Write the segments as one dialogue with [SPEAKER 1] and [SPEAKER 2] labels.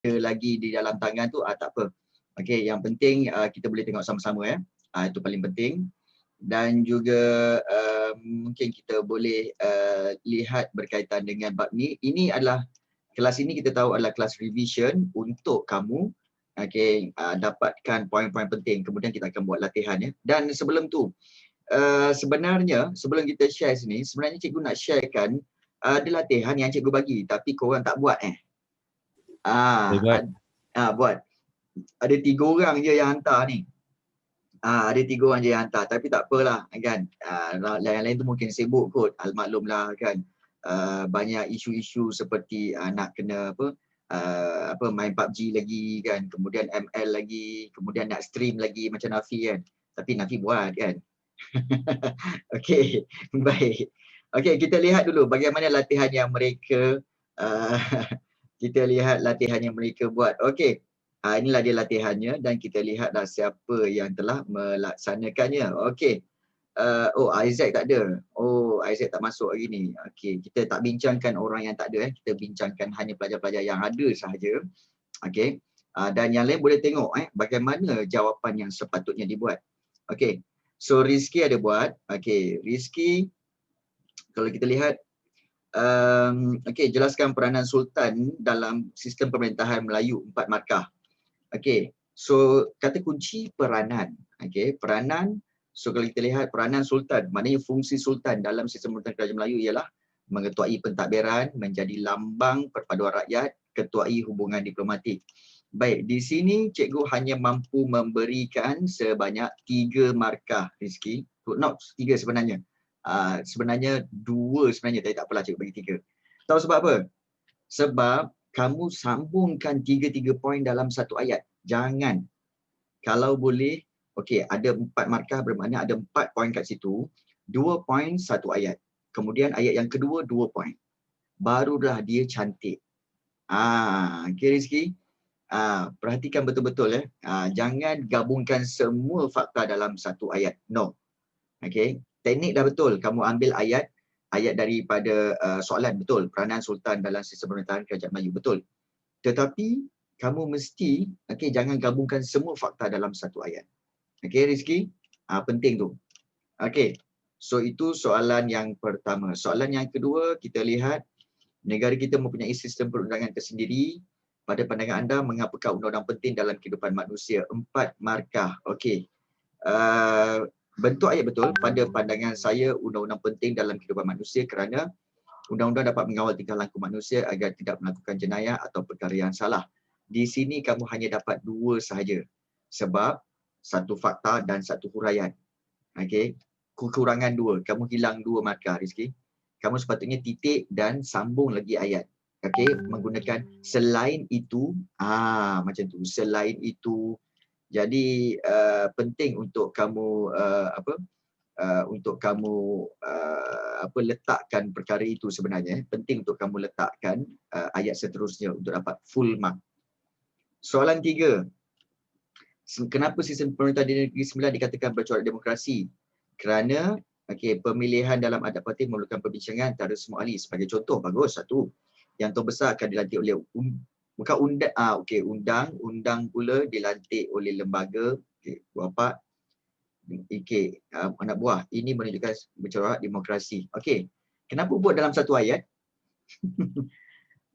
[SPEAKER 1] lagi di dalam tangan tu tak apa. Okey, yang penting kita boleh tengok sama-sama ya. Itu paling penting. Dan juga mungkin kita boleh lihat berkaitan dengan bab ni. Ini adalah kelas ini kita tahu adalah kelas revision untuk kamu dapatkan poin-poin penting. Kemudian kita akan buat latihan ya. Dan sebelum tu sebenarnya sebelum kita share sini, sebenarnya cikgu nak sharekan ada latihan yang cikgu bagi tapi korang tak buat buat. Ada 3 orang je yang hantar ni. Ada 3 orang je yang hantar, tapi tak apalah kan. Yang lain tu mungkin sibuk kot, maklumlah kan. Banyak isu-isu seperti nak kena main PUBG lagi kan, kemudian ML lagi, kemudian nak stream lagi macam Nafi kan. Tapi Nafi buat kan. Okey, baik. Okey, kita lihat dulu bagaimana latihan yang mereka kita lihat latihan yang mereka buat. Okey. Inilah dia latihannya dan kita lihatlah siapa yang telah melaksanakannya. Okey. Isaac tak ada. Isaac tak masuk hari ni. Okey, kita tak bincangkan orang yang tak ada kita bincangkan hanya pelajar-pelajar yang ada sahaja. Okey. Dan yang lain boleh tengok bagaimana jawapan yang sepatutnya dibuat. Okey. So Rizky ada buat. Okey, Rizky kalau kita lihat okey, jelaskan peranan Sultan dalam sistem pemerintahan Melayu 4 markah. Okey, so kata kunci peranan. Okey, peranan. So kalau kita lihat peranan Sultan, maknanya fungsi Sultan dalam sistem pemerintahan kerajaan Melayu ialah mengetuai pentadbiran, menjadi lambang perpaduan rakyat, ketuai hubungan diplomatik. Baik, di sini cikgu hanya mampu memberikan sebanyak 3 markah, Rizky. Not 3 sebenarnya. Sebenarnya 2 sebenarnya, tapi tak apalah cikgu bagi 3. Tahu sebab apa? Sebab kamu sambungkan 3 poin dalam satu ayat. Jangan. Kalau boleh, okey, ada 4 markah bermakna ada 4 poin kat situ. 2 poin satu ayat. Kemudian ayat yang kedua 2 poin. Barulah dia cantik. Okey Rizky. Perhatikan betul-betul jangan gabungkan semua fakta dalam satu ayat. No. Okey. Teknik dah betul. Kamu ambil ayat daripada soalan, betul, peranan Sultan dalam sistem pemerintahan kerajaan Melayu, betul. Tetapi kamu mesti jangan gabungkan semua fakta dalam satu ayat. Okey Rizky, penting tu. Okey, so itu soalan yang pertama. Soalan yang kedua, kita lihat negara kita mempunyai sistem perundangan tersendiri. Pada pandangan anda, mengapakah undang-undang penting dalam kehidupan manusia? 4 markah. Okey. Bentuk ayat betul. Pada pandangan saya, undang-undang penting dalam kehidupan manusia kerana undang-undang dapat mengawal tingkah laku manusia agar tidak melakukan jenayah atau perkara yang salah. Di sini kamu hanya dapat 2 sahaja. Sebab 1 fakta dan 1 huraian. Okey. Kekurangan 2. Kamu hilang 2 markah, Rizky. Kamu sepatutnya titik dan sambung lagi ayat. Okey, menggunakan selain itu, macam tu. Selain itu. Jadi penting untuk kamu letakkan perkara itu sebenarnya. Penting untuk kamu letakkan ayat seterusnya untuk dapat full mark. Soalan 3. Kenapa sistem pemerintahan di Negeri Sembilan dikatakan bercorak demokrasi? Kerana pemilihan dalam adat parti memerlukan perbincangan antara semua ahli. Sebagai contoh, bagus, 1. Yang Tuan akan dilantik oleh undang pula dilantik oleh lembaga, 4. Anak buah. Ini menunjukkan bercorak demokrasi. Okey. Kenapa buat dalam satu ayat?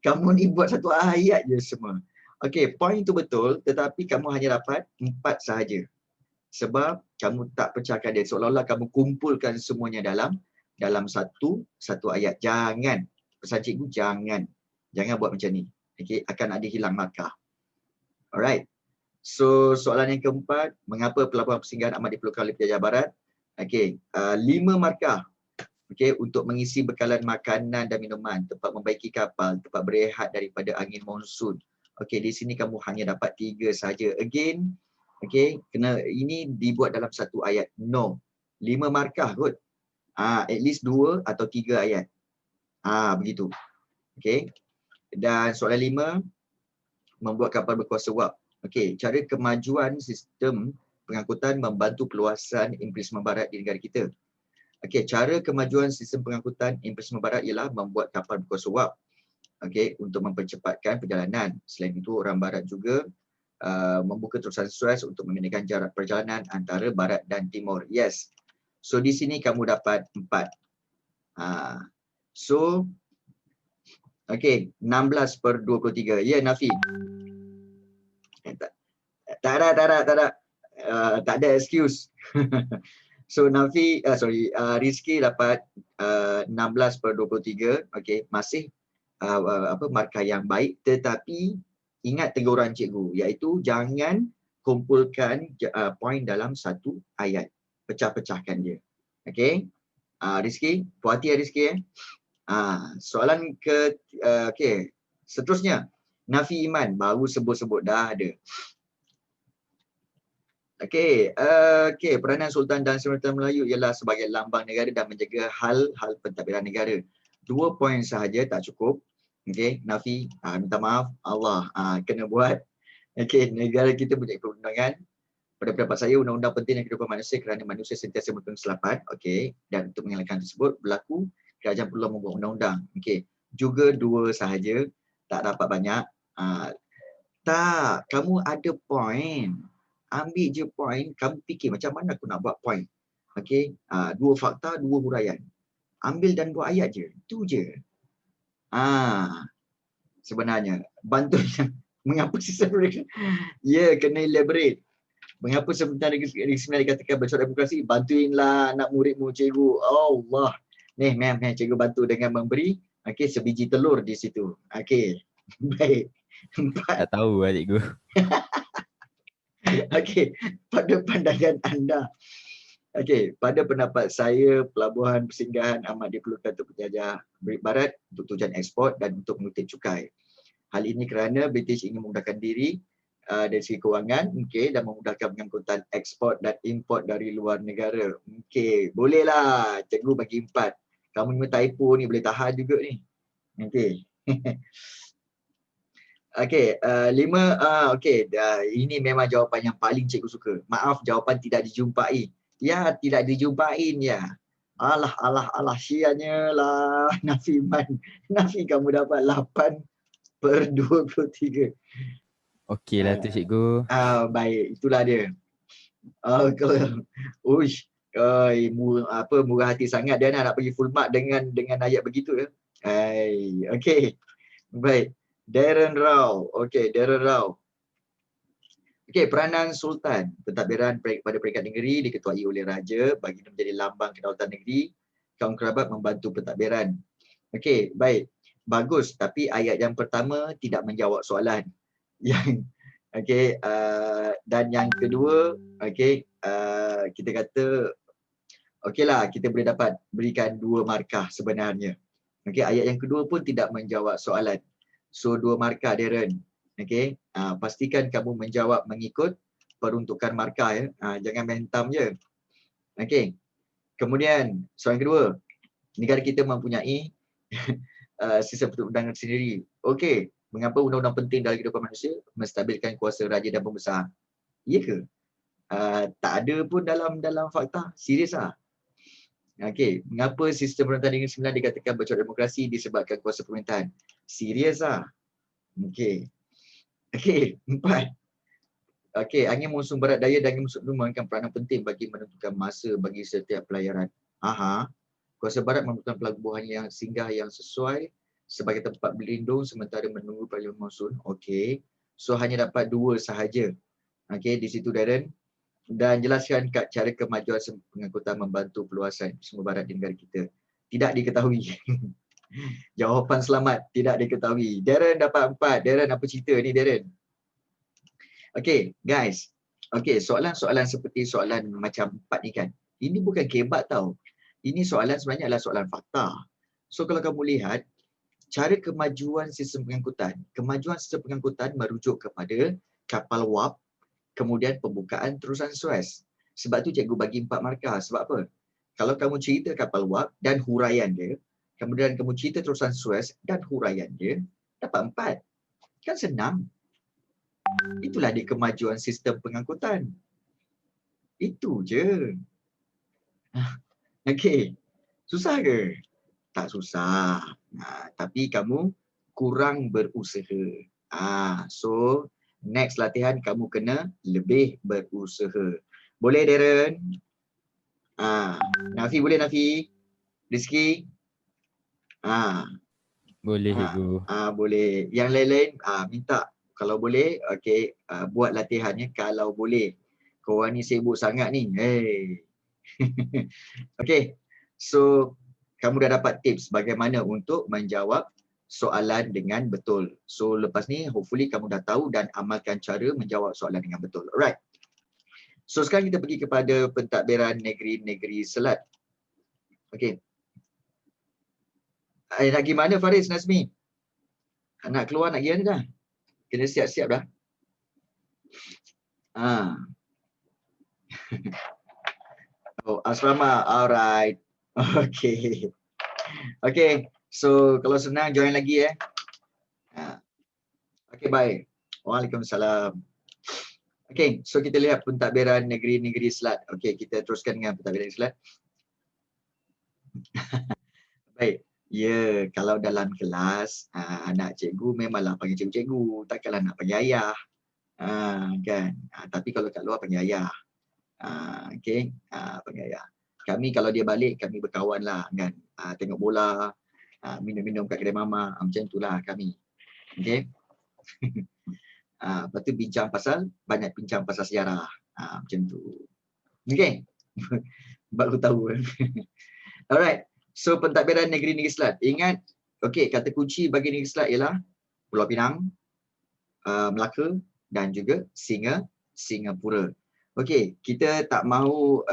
[SPEAKER 1] Kamu ni buat satu ayat je semua. Okey, poin itu betul, tetapi kamu hanya dapat 4 sahaja. Sebab kamu tak pecahkan dia. Seolah-olah kamu kumpulkan semuanya dalam satu ayat. Jangan. Pesan cikgu, jangan buat macam ni. Okey, akan ada hilang markah. Alright. So, soalan yang keempat, mengapa pelabuhan persinggahan amat diperlukan oleh penjajah barat? Okey, 5 markah. Okey, untuk mengisi bekalan makanan dan minuman, tempat membaiki kapal, tempat berehat daripada angin monsun. Okey, di sini kamu hanya dapat 3 saja. Again, ini dibuat dalam satu ayat. No. 5 markah kot. At least 2 atau 3 ayat. Begitu. Okey. Dan soalan 5, membuat kapal berkuasa wap. Okey, cara kemajuan sistem pengangkutan membantu perluasan imperialisme barat di negara kita. Okey, cara kemajuan sistem pengangkutan imperialisme barat ialah membuat kapal berkuasa wap. okey, untuk mempercepatkan perjalanan. Selain itu orang barat juga membuka terusan Suez untuk memindahkan jarak perjalanan antara barat dan timur. Yes. So di sini kamu dapat 4. So okey, 16/23. Ya, Nafi. Tak ada. Tak ada excuse. So Nafi, Rizky dapat 16/23. Okey, masih markah yang baik, tetapi ingat teguran cikgu, iaitu jangan kumpulkan poin dalam satu ayat. Pecah-pecahkan dia. Okey. Rizky, puas hati ya Rizky . Soalan okey. Seterusnya, Nafi Iman baru sebut-sebut dah ada. Okey, peranan Sultan dan Sultan Melayu ialah sebagai lambang negara dan menjaga hal-hal pentadbiran negara. 2 poin sahaja tak cukup. Okey, Nafi, minta maaf, Allah kena buat. Okey, negara kita punya perundangan. Pada pendapat saya, undang-undang penting dan kehidupan manusia kerana manusia sentiasa berpenuh kesilapan. Okey, dan untuk mengelakkan tersebut berlaku, kerajaan perlu membuat undang-undang. Okey, juga 2 sahaja, tak dapat banyak. Tak, kamu ada poin. Ambil je poin, kamu fikir macam mana aku nak buat poin. Okey, 2 fakta, 2 huraian. Ambil dan buat ayat je. Itu je. Sebenarnya, bantu mengapa sistem mereka? Ya, kena elaborate. Mengapa sebentar Negeri Sembilan dikatakan bercorak demokrasi? Bantuinlah anak muridmu, cikgu. Allah. Ni, ma'am, cikgu bantu dengan memberi sebiji telur di situ. Okey. Baik. 4.
[SPEAKER 2] Tak tahu lah cikgu.
[SPEAKER 1] Okey, pada pandangan anda. Okey, pada pendapat saya, pelabuhan persinggahan amat diperlukan untuk penjajah Barat untuk tujuan ekspor dan untuk mengutip cukai. Hal ini kerana British ingin memudahkan diri dari segi kewangan, dan memudahkan pengangkutan ekspor dan import dari luar negara. Okey, bolehlah. Cikgu bagi 4. Kamu ni typo ni boleh tahan juga ni. Okey. Okey, 5. Ini memang jawapan yang paling cikgu suka. Maaf, jawapan tidak dijumpai. Ya, tidak dijumpain ya. Alah, sianya lah. Nafi Man. Nafi, kamu dapat 8/23.
[SPEAKER 2] Okey lah tu cikgu.
[SPEAKER 1] Baik, itulah dia. Murah hati sangat dia nak bagi full mark dengan ayat begitu ya. Okey. Baik. Darren Rao. Okey, Darren Rao. Okey, peranan Sultan pentadbiran pada peringkat negeri diketuai oleh raja bagi menjadi lambang kedaulatan negeri. Kaum kerabat membantu pentadbiran. Okey, baik. Bagus, tapi ayat yang pertama tidak menjawab soalan. Yang dan yang kedua, kita kata okeylah, kita boleh dapat berikan 2 markah sebenarnya. Okey, ayat yang kedua pun tidak menjawab soalan. So 2 markah, Darren. Okey, pastikan kamu menjawab mengikut peruntukan markah ya. Jangan mentam je. Okey. Kemudian soalan kedua, negara kita mempunyai sistem perundangan sendiri. Okey, mengapa undang-undang penting dalam kehidupan manusia? Menstabilkan kuasa raja dan pembesar. Ya ke? Tak ada pun dalam fakta. Serius lah. Okey, mengapa sistem pemerintahan Negeri Sembilan dikatakan bercorak demokrasi disebabkan kuasa pemerintahan? Serius lah. Okey. 4. Okey, angin monsun barat daya dan angin monsun timur memainkan peranan penting bagi menentukan masa bagi setiap pelayaran. Kuasa barat memerlukan pelabuhan yang singgah yang sesuai sebagai tempat berlindung sementara menunggu pelayaran monsun. Okey. So hanya dapat 2 sahaja. Okey, di situ Darren. Dan jelaskan cara kemajuan pengangkutan membantu perluasan sumber barat di negara kita. Tidak diketahui. Jawapan selamat, tidak diketahui. Darren dapat 4. Darren, apa cerita ni Darren? Okey, guys. Okey, soalan-soalan seperti soalan macam 4 ni kan. Ini bukan kebat tau. Ini soalan sebenarnya adalah soalan fakta. So kalau kamu lihat, cara kemajuan sistem pengangkutan. Kemajuan sistem pengangkutan merujuk kepada kapal wap, kemudian pembukaan terusan Suez. Sebab tu cikgu bagi 4 markah. Sebab apa? Kalau kamu cerita kapal wap dan huraian dia, kemudian kamu cerita terusan Suez dan huraian dia, dapat 4. Kan senang. Itulah dia kemajuan sistem pengangkutan. Itu je. Okey. Susah ke? Tak susah. Tapi kamu kurang berusaha. So next latihan kamu kena lebih berusaha. Boleh Darren? Nafi boleh Nafi? Rizky?
[SPEAKER 2] Boleh cikgu.
[SPEAKER 1] Boleh. Yang lain-lain minta kalau boleh buat latihannya kalau boleh. Korang ni sibuk sangat ni. Hey. Okay. So kamu dah dapat tips bagaimana untuk menjawab soalan dengan betul. So lepas ni hopefully kamu dah tahu dan amalkan cara menjawab soalan dengan betul. Alright. So sekarang kita pergi kepada pentadbiran negeri-negeri Selat. Okay. Nak pergi mana Faris, Nazmi? Nak keluar nak pergi mana dah? Kena siap-siap dah. Oh, asrama. Alright. Okay. Okay. So kalau senang join lagi . Okay, baik. Waalaikumsalam. Okay, so kita lihat pentadbiran negeri-negeri Selat. Okay, kita teruskan dengan pentadbiran negeri Selat. Baik. Ya, kalau dalam kelas anak cikgu memanglah panggil cikgu-cikgu, takkanlah nak panggil ayah. Kan. Tapi kalau kat luar panggil ayah. Okay, panggil ayah. Kami kalau dia balik, kami berkawan lah kan. Tengok bola, minum-minum kat kedai mama, macam itulah kami. Okay. Lepas tu banyak bincang pasal sejarah. Macam tu. Okay. Baru tahu. Alright. So pentadbiran negeri-negeri Selat. Ingat, okay, kata kunci bagi negeri Selat ialah Pulau Pinang, Melaka dan juga Singapura. Okey, kita tak mahu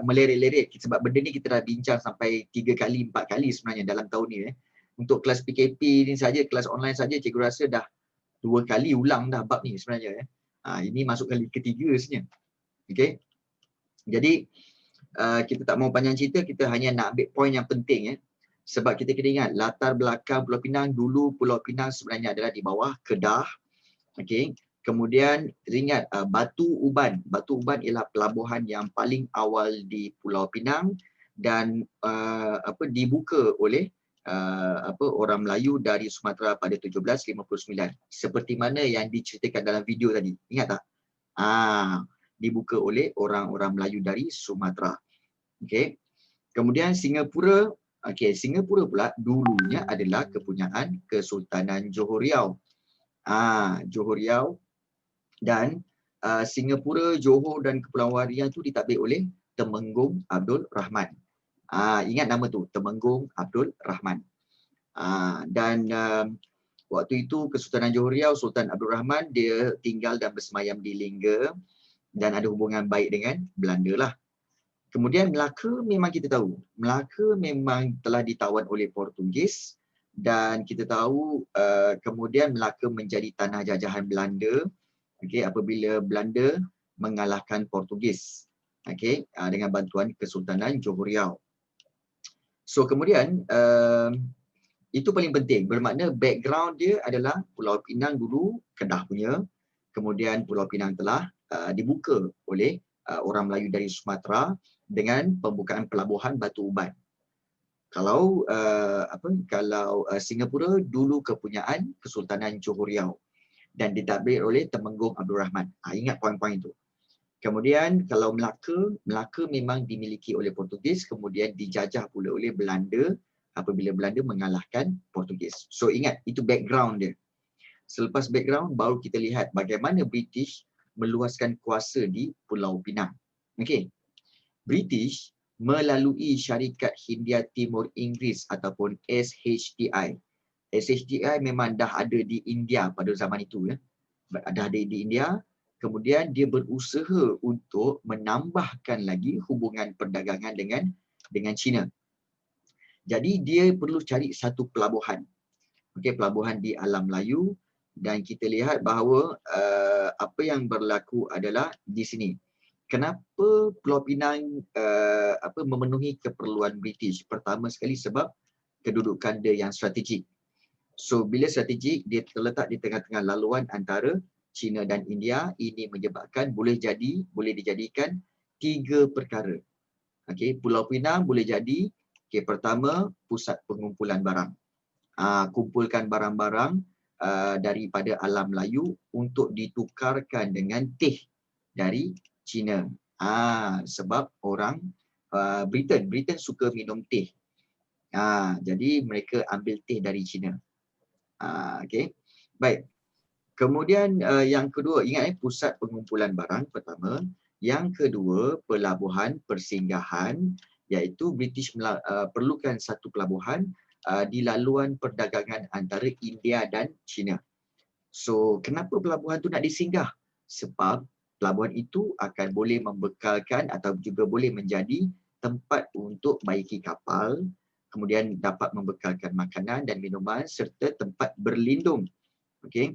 [SPEAKER 1] melerik-lerik sebab benda ni kita dah bincang sampai 3 kali, 4 kali sebenarnya dalam tahun ni. Untuk kelas PKP ni saja, kelas online saja, cikgu rasa dah 2 kali ulang dah bab ni sebenarnya. Ini masuk kali ketiga sebenarnya. Okey. Jadi kita tak mahu panjang cerita, kita hanya nak ambil poin yang penting . Sebab kita kena ingat latar belakang Pulau Pinang, dulu Pulau Pinang sebenarnya adalah di bawah Kedah. Okey. Kemudian ingat Batu Uban. Batu Uban ialah pelabuhan yang paling awal di Pulau Pinang dan dibuka oleh orang Melayu dari Sumatera pada 1759. Seperti mana yang diceritakan dalam video tadi. Ingat tak? Dibuka oleh orang-orang Melayu dari Sumatera. Okey. Kemudian Singapura. Okey, Singapura pula dulunya adalah kepunyaan Kesultanan Johor Riau. Johor Riau dan Singapura, Johor dan Kepulauan Riau tu ditadbir oleh Temenggung Abdul Rahman. Ingat nama tu, Temenggung Abdul Rahman. Dan waktu itu Kesultanan Johor Riau, Sultan Abdul Rahman, dia tinggal dan bersemayam di Lingga dan ada hubungan baik dengan Belanda lah. Kemudian Melaka memang kita tahu, Melaka memang telah ditawan oleh Portugis dan kita tahu kemudian Melaka menjadi tanah jajahan Belanda. Okey, apabila Belanda mengalahkan Portugis. Okey, dengan bantuan Kesultanan Johor Riau. So kemudian itu paling penting, bermakna background dia adalah Pulau Pinang dulu Kedah punya, kemudian Pulau Pinang telah dibuka oleh orang Melayu dari Sumatera dengan pembukaan pelabuhan Batu Uban. Kalau Singapura dulu kepunyaan Kesultanan Johor Riau dan ditadbir oleh Temenggung Abdul Rahman. Ingat poin-poin itu. Kemudian kalau Melaka memang dimiliki oleh Portugis, kemudian dijajah pula oleh Belanda apabila Belanda mengalahkan Portugis. So ingat, itu background dia. Selepas background, baru kita lihat bagaimana British meluaskan kuasa di Pulau Pinang. Okey. British melalui Syarikat Hindia Timur Inggeris ataupun SHTI. SHTI memang dah ada di India pada zaman itu. Dah ada di India. Kemudian dia berusaha untuk menambahkan lagi hubungan perdagangan dengan China. Jadi dia perlu cari satu pelabuhan. Okey, pelabuhan di alam Melayu dan kita lihat bahawa apa yang berlaku adalah di sini. Kenapa Pulau Pinang memenuhi keperluan British? Pertama sekali sebab kedudukan dia yang strategik. So bila strategik, dia terletak di tengah-tengah laluan antara China dan India. Ini menyebabkan boleh dijadikan 3 perkara. Okey, Pulau Pinang boleh jadi pertama pusat pengumpulan barang. kumpulkan barang-barang daripada alam Melayu untuk ditukarkan dengan teh dari China. Sebab orang Britain suka minum teh. Jadi mereka ambil teh dari China. Okey. Baik. Kemudian yang kedua, ingat pusat pengumpulan barang pertama. Yang kedua, pelabuhan persinggahan, iaitu British perlukan satu pelabuhan di laluan perdagangan antara India dan China. So, kenapa pelabuhan tu nak disinggah? Sebab pelabuhan itu akan boleh membekalkan atau juga boleh menjadi tempat untuk baiki kapal, kemudian dapat membekalkan makanan dan minuman serta tempat berlindung. Okey.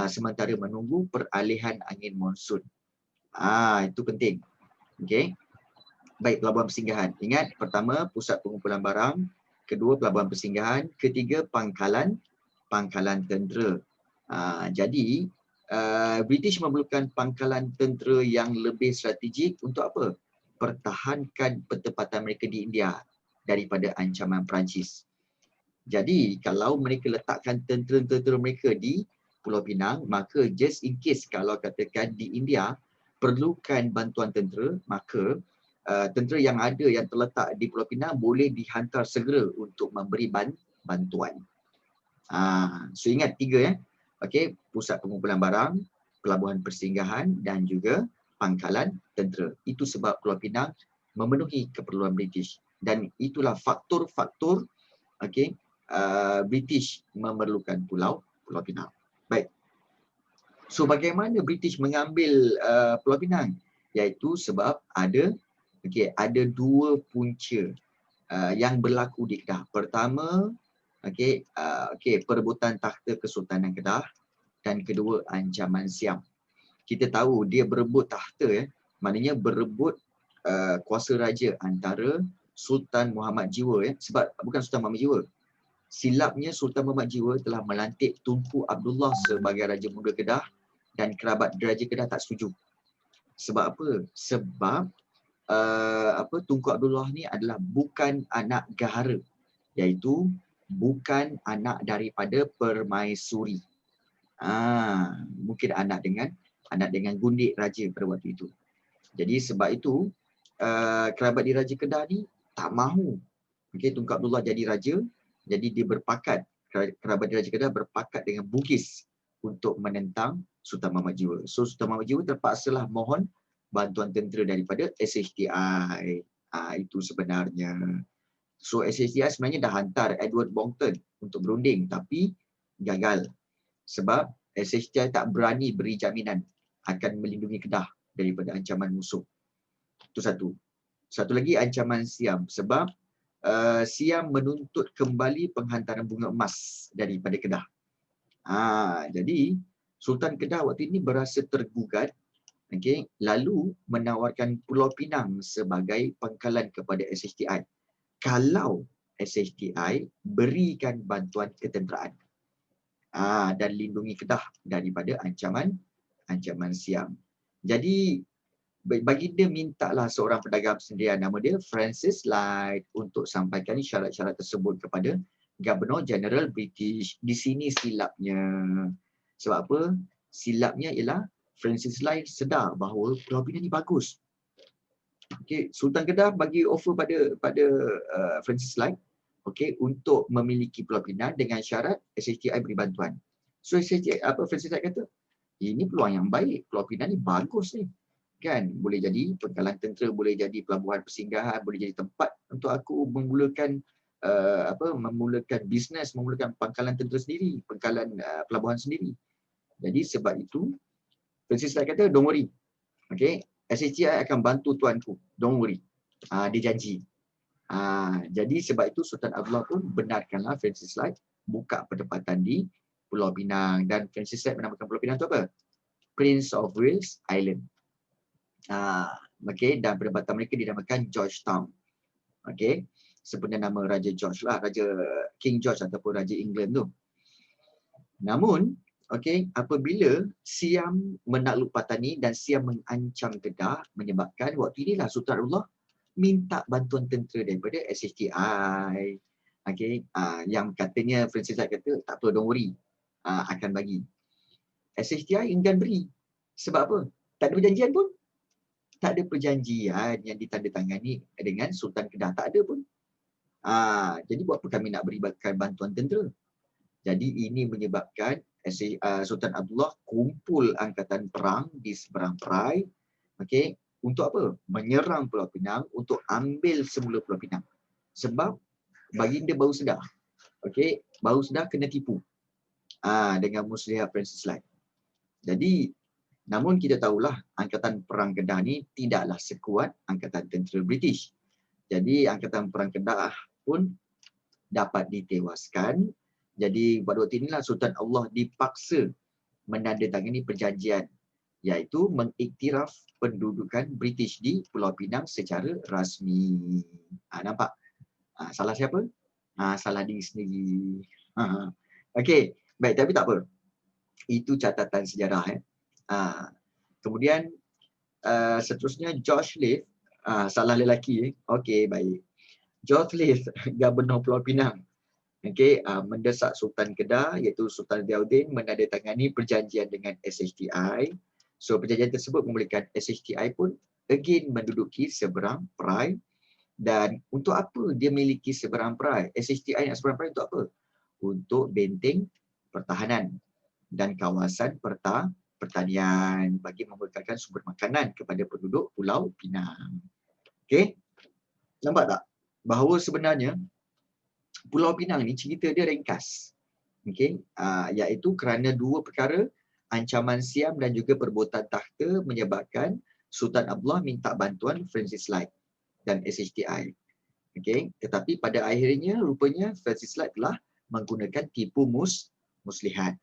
[SPEAKER 1] Sementara menunggu peralihan angin monsun. Itu penting. Okey. Baik, pelabuhan persinggahan. Ingat, pertama pusat pengumpulan barang, kedua pelabuhan persinggahan, ketiga pangkalan tentera. Jadi British memerlukan pangkalan tentera yang lebih strategik untuk apa? Pertahankan pertempatan mereka di India daripada ancaman Perancis. Jadi kalau mereka letakkan tentera-tentera mereka di Pulau Pinang, maka just in case kalau katakan di India perlukan bantuan tentera, maka tentera yang ada yang terletak di Pulau Pinang boleh dihantar segera untuk memberi bantuan. So ingat 3 ya. Okey, pusat pengumpulan barang, pelabuhan persinggahan dan juga pangkalan tentera. Itu sebab Pulau Pinang memenuhi keperluan British dan itulah faktor-faktor British memerlukan Pulau Pinang. Baik. So bagaimana British mengambil Pulau Pinang? Iaitu sebab ada 2 punca yang berlaku di Kedah. Pertama, perebutan takhta Kesultanan Kedah dan kedua ancaman Siam. Kita tahu dia berebut takhta maknanya berebut kuasa raja antara Sultan Muhammad Jiwa sebab bukan Sultan Muhammad Jiwa. Silapnya Sultan Muhammad Jiwa telah melantik Tunku Abdullah sebagai Raja Muda Kedah dan kerabat Raja Kedah tak setuju. Sebab apa? Sebab Tunku Abdullah ni adalah bukan anak gahara, iaitu bukan anak daripada permaisuri. Mungkin anak dengan gundik raja pada waktu itu. Jadi sebab itu kerabat di Raja Kedah ni tak mahu Tunku Abdullah jadi raja. Jadi dia berpakat, kerabat di Raja Kedah berpakat dengan Bugis untuk menentang Sultan Muhammad Jiwa. So Sultan Muhammad Jiwa terpaksalah mohon bantuan tentera daripada SHTI. Itu sebenarnya. So SHTI sebenarnya dah hantar Edward Bongton untuk berunding tapi gagal. Sebab SHTI tak berani beri jaminan akan melindungi Kedah daripada ancaman musuh. Itu satu. Satu lagi ancaman Siam. Sebab Siam menuntut kembali penghantaran bunga emas daripada Kedah. Jadi Sultan Kedah waktu ini berasa tergugat, lalu menawarkan Pulau Pinang sebagai pangkalan kepada SHTI. Kalau SHTI berikan bantuan ketenteraan dan lindungi Kedah daripada ancaman Siam. Jadi baginda mintalah seorang pedagang sendirian nama dia Francis Light untuk sampaikan syarat-syarat tersebut kepada Governor General British. Di sini silapnya. Sebab apa? Silapnya ialah Francis Light sedar bahawa Pulau Pinang ni bagus. Sultan Kedah bagi offer pada Francis Light untuk memiliki Pulau Pinang dengan syarat SHTI beri bantuan. So Francis Light kata, ini peluang yang baik, Pulau Pinang ni bagus ni. Boleh jadi pangkalan tentera, boleh jadi pelabuhan persinggahan, boleh jadi tempat untuk aku memulakan bisnes, memulakan pangkalan tentera sendiri, pangkalan pelabuhan sendiri. Jadi sebab itu Francis Light kata, don't worry. SHTI akan bantu tuanku, don't worry. Dia janji. Jadi sebab itu Sultan Abdullah pun benarkanlah Francis Light buka penempatan di Pulau Pinang, dan Francis Light menamakan Pulau Pinang itu apa? Prince of Wales Island. Dan penempatan mereka dinamakan Georgetown. Sebenarnya nama Raja George lah, Raja King George ataupun Raja England tu. Namun, apabila Siam menakluk Patani dan Siam mengancam Kedah, menyebabkan waktu inilah Sultan Abdullah minta bantuan tentera daripada SHTI. Okey, yang katanya Francis Light kata tak apa, don't worry, akan bagi. SHTI enggan beri. Sebab apa? Tak ada perjanjian pun. Tak ada perjanjian yang ditandatangani dengan Sultan Kedah, tak ada pun. Jadi buat apa kami nak berikan bantuan tentera? Jadi ini menyebabkan Sultan Abdullah kumpul angkatan perang di seberang perai, okey, untuk apa? Menyerang Pulau Pinang, untuk ambil semula Pulau Pinang. Sebab baginda baru sedar, okey, baru sedar kena tipu dengan muslihat Francis Light. Jadi, namun kita tahulah angkatan perang Kedah ni tidaklah sekuat angkatan tentera British. Jadi angkatan perang Kedah pun dapat ditewaskan. Jadi pada waktu inilah Sultan Allah dipaksa menandatangani perjanjian, iaitu mengiktiraf pendudukan British di Pulau Pinang secara rasmi. Nampak? Salah siapa? Salah diri sendiri. Okey, baik, tapi tak apa. Itu catatan sejarah. Kemudian seterusnya George Leith, salah lelaki. Okey, baik. George Leith, Gubernur Pulau Pinang, okey, mendesak Sultan Kedah iaitu Sultan Ziauddin menandatangani perjanjian dengan SHTI. So perjanjian tersebut membolehkan SHTI pun again menduduki seberang perai. Dan untuk apa dia miliki seberang perai? SHTI nak seberang perai untuk apa? Untuk benteng pertahanan dan kawasan pertanian bagi membekalkan sumber makanan kepada penduduk Pulau Pinang. Okey? Nampak tak? Bahawa sebenarnya Pulau Pinang ni cerita dia ringkas. Okey? Iaitu kerana dua perkara, ancaman Siam dan juga perbuatan takhta menyebabkan Sultan Abdullah minta bantuan Francis Light dan SHTI. Okey, tetapi pada akhirnya rupanya Francis Light telah menggunakan tipu muslihat.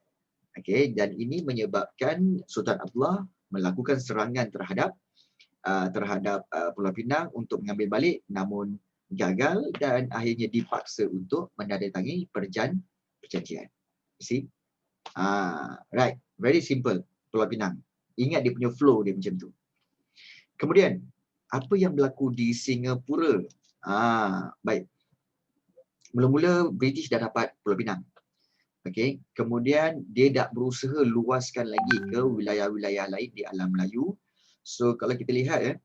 [SPEAKER 1] Okey, dan ini menyebabkan Sultan Abdullah melakukan serangan terhadap Pulau Pinang untuk mengambil balik, namun gagal dan akhirnya dipaksa untuk menandatangani perjanjian. See? Right, very simple Pulau Pinang. Ingat dia punya flow dia macam tu. Kemudian, apa yang berlaku di Singapura? Baik. Mula-mula British dah dapat Pulau Pinang. Okey, kemudian dia dah berusaha luaskan lagi ke wilayah-wilayah lain di alam Melayu. So kalau kita lihat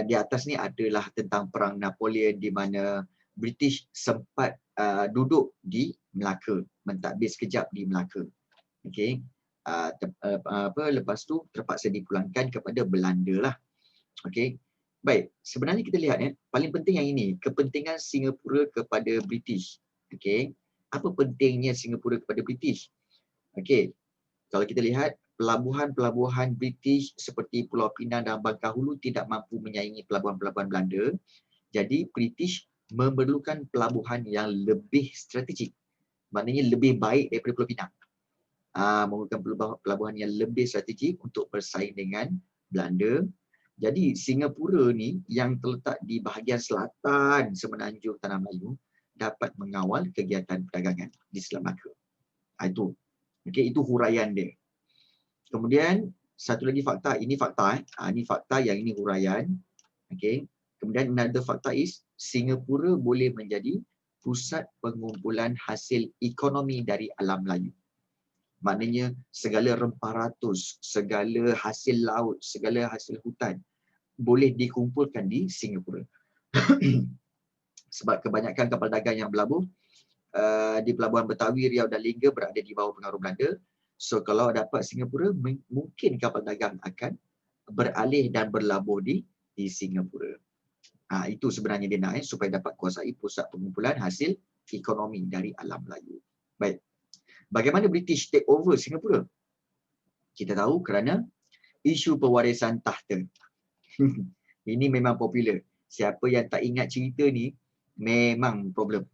[SPEAKER 1] di atas ni adalah tentang perang Napoleon di mana British sempat duduk di Melaka, mentadbir sekejap di Melaka. Okey. Lepas tu terpaksa dipulangkan kepada Belanda lah. Okey. Baik, sebenarnya kita lihat paling penting yang ini, kepentingan Singapura kepada British. Okey. Apa pentingnya Singapura kepada British? Okey. Kalau kita lihat pelabuhan-pelabuhan British seperti Pulau Pinang dan Bangkahulu tidak mampu menyaingi pelabuhan-pelabuhan Belanda. Jadi British memerlukan pelabuhan yang lebih strategik. Maknanya lebih baik daripada Pulau Pinang. Memerlukan pelabuhan yang lebih strategik untuk bersaing dengan Belanda. Jadi Singapura ni yang terletak di bahagian selatan semenanjung Tanah Melayu dapat mengawal kegiatan perdagangan di Selat Melaka. Itu. Okey, itu huraian dia. Kemudian satu lagi fakta, ini fakta ini fakta, yang ini huraian. Okey. Kemudian another fakta is Singapura boleh menjadi pusat pengumpulan hasil ekonomi dari alam Melayu. Maknanya segala rempah ratus, segala hasil laut, segala hasil hutan boleh dikumpulkan di Singapura. Sebab kebanyakan kapal dagang yang berlabuh di Pelabuhan Betawi, Riau dan Lingga berada di bawah pengaruh Belanda. So kalau dapat Singapura, mungkin kapal dagang akan beralih dan berlabuh di Singapura. Itu sebenarnya dia nak supaya dapat kuasai pusat pengumpulan hasil ekonomi dari alam Melayu. Baik. Bagaimana British take over Singapura? Kita tahu kerana isu pewarisan takhta. Ini memang popular. Siapa yang tak ingat cerita ni memang problem.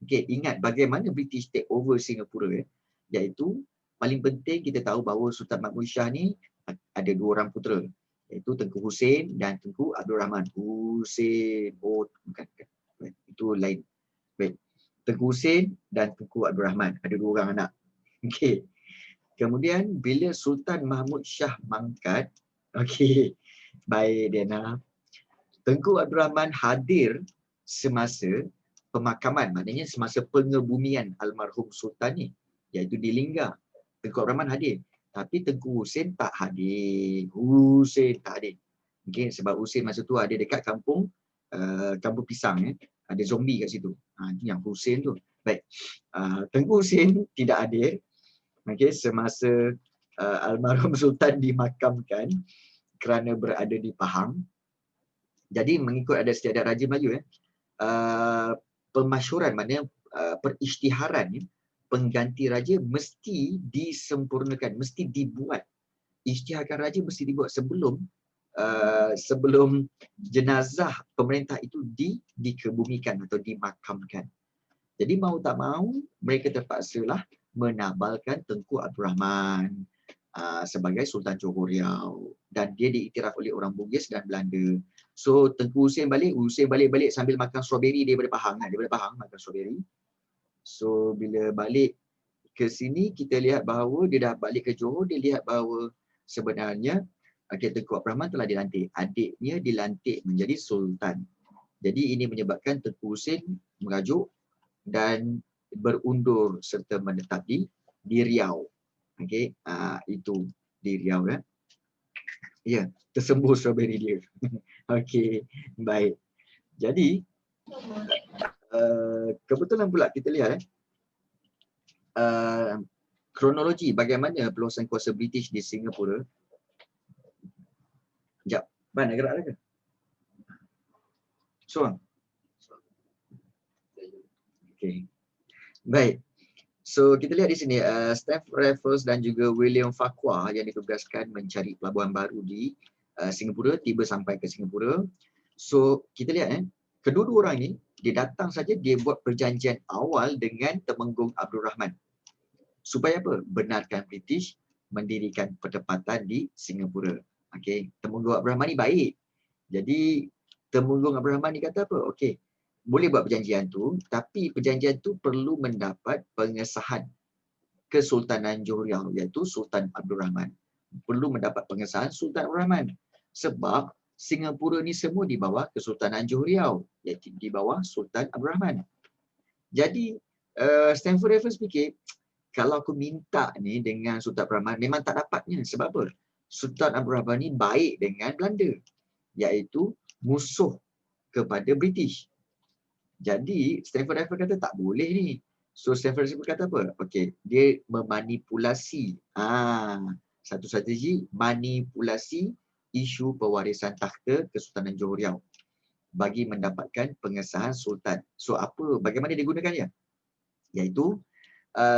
[SPEAKER 1] Okey, ingat bagaimana British take over Singapura iaitu paling penting kita tahu bahawa Sultan Mahmud Shah ni ada dua orang putera, iaitu Tengku Hussein dan Tengku Abdul Rahman. Hussein, bukan. Itu lain. Baik. Tengku Hussein dan Tengku Abdul Rahman, ada dua orang anak. Okey. Kemudian bila Sultan Mahmud Shah mangkat, okey. Baik Diana. Tengku Abdul Rahman hadir semasa pemakaman, maknanya semasa pengebumian almarhum Sultan ni, iaitu di Linggar. Tengku Abdul Rahman hadir. Tapi Tengku Husin tak hadir. Husin tak hadir. Okay, sebab Husin masa tu ada dekat kampung Kampung Pisang. Ada zombie kat situ. Itu yang Husin tu. Baik. Tengku Husin tidak hadir. Okay, semasa almarhum Sultan dimakamkan kerana berada di Pahang. Jadi mengikut adat istiadat Raja Melayu, pemasyuran, maknanya perisytiharan pengganti raja mesti disempurnakan, mesti dibuat. Isytiharkan raja mesti dibuat sebelum sebelum jenazah pemerintah itu dikebumikan atau dimakamkan. Jadi mau tak mau mereka terpaksalah menabalkan Tengku Abdul Rahman sebagai Sultan Johor Riau, dan dia diiktiraf oleh orang Bugis dan Belanda. So Tengku Husin balik sambil makan strawberry daripada Pahang, daripada Pahang makan strawberry. So bila balik ke sini, kita lihat bahawa dia dah balik ke Johor, dia lihat bahawa sebenarnya Tengku Abdul Rahman telah dilantik. Adiknya dilantik menjadi Sultan. Jadi ini menyebabkan Tengku Husin merajuk dan berundur serta menetap di Riau. Okey, itu di Riau ya. Ya, tersembuh strawberry dia. Okey, baik. Jadi kebetulan pula kita lihat kronologi bagaimana peluasan kuasa British di Singapura. Sekejap, mana gerak ke? Soang. Okey. Baik. So kita lihat di sini Stafford Raffles dan juga William Farquhar yang ditugaskan mencari pelabuhan baru di Singapura, tiba sampai ke Singapura. So kita lihat kedua-dua orang ni dia datang saja, dia buat perjanjian awal dengan Temenggung Abdul Rahman. Supaya apa? Benarkan British mendirikan penempatan di Singapura. Okey, Temenggung Abdul Rahman ni baik. Jadi Temenggung Abdul Rahman ni kata apa? Okey, boleh buat perjanjian tu, tapi perjanjian tu perlu mendapat pengesahan Kesultanan Johor Riau, iaitu Sultan Abdul Rahman. Perlu mendapat pengesahan Sultan Abdul Rahman. Sebab Singapura ni semua di bawah Kesultanan Johor Riau, iaitu di bawah Sultan Abdul Rahman. Jadi Stafford Raffles fikir, kalau aku minta ni dengan Sultan Abdul Rahman, memang tak dapatnya. Sebab apa? Sultan Abdul Rahman ni baik dengan Belanda, iaitu musuh kepada British. Jadi Stafford Raffles kata tak boleh ni. So Stafford Raffles kata apa? Okey, dia memanipulasi. Satu strategi manipulasi isu pewarisan takhta Kesultanan Johor Riau bagi mendapatkan pengesahan sultan. So apa? Bagaimana dia gunakannya? Iaitu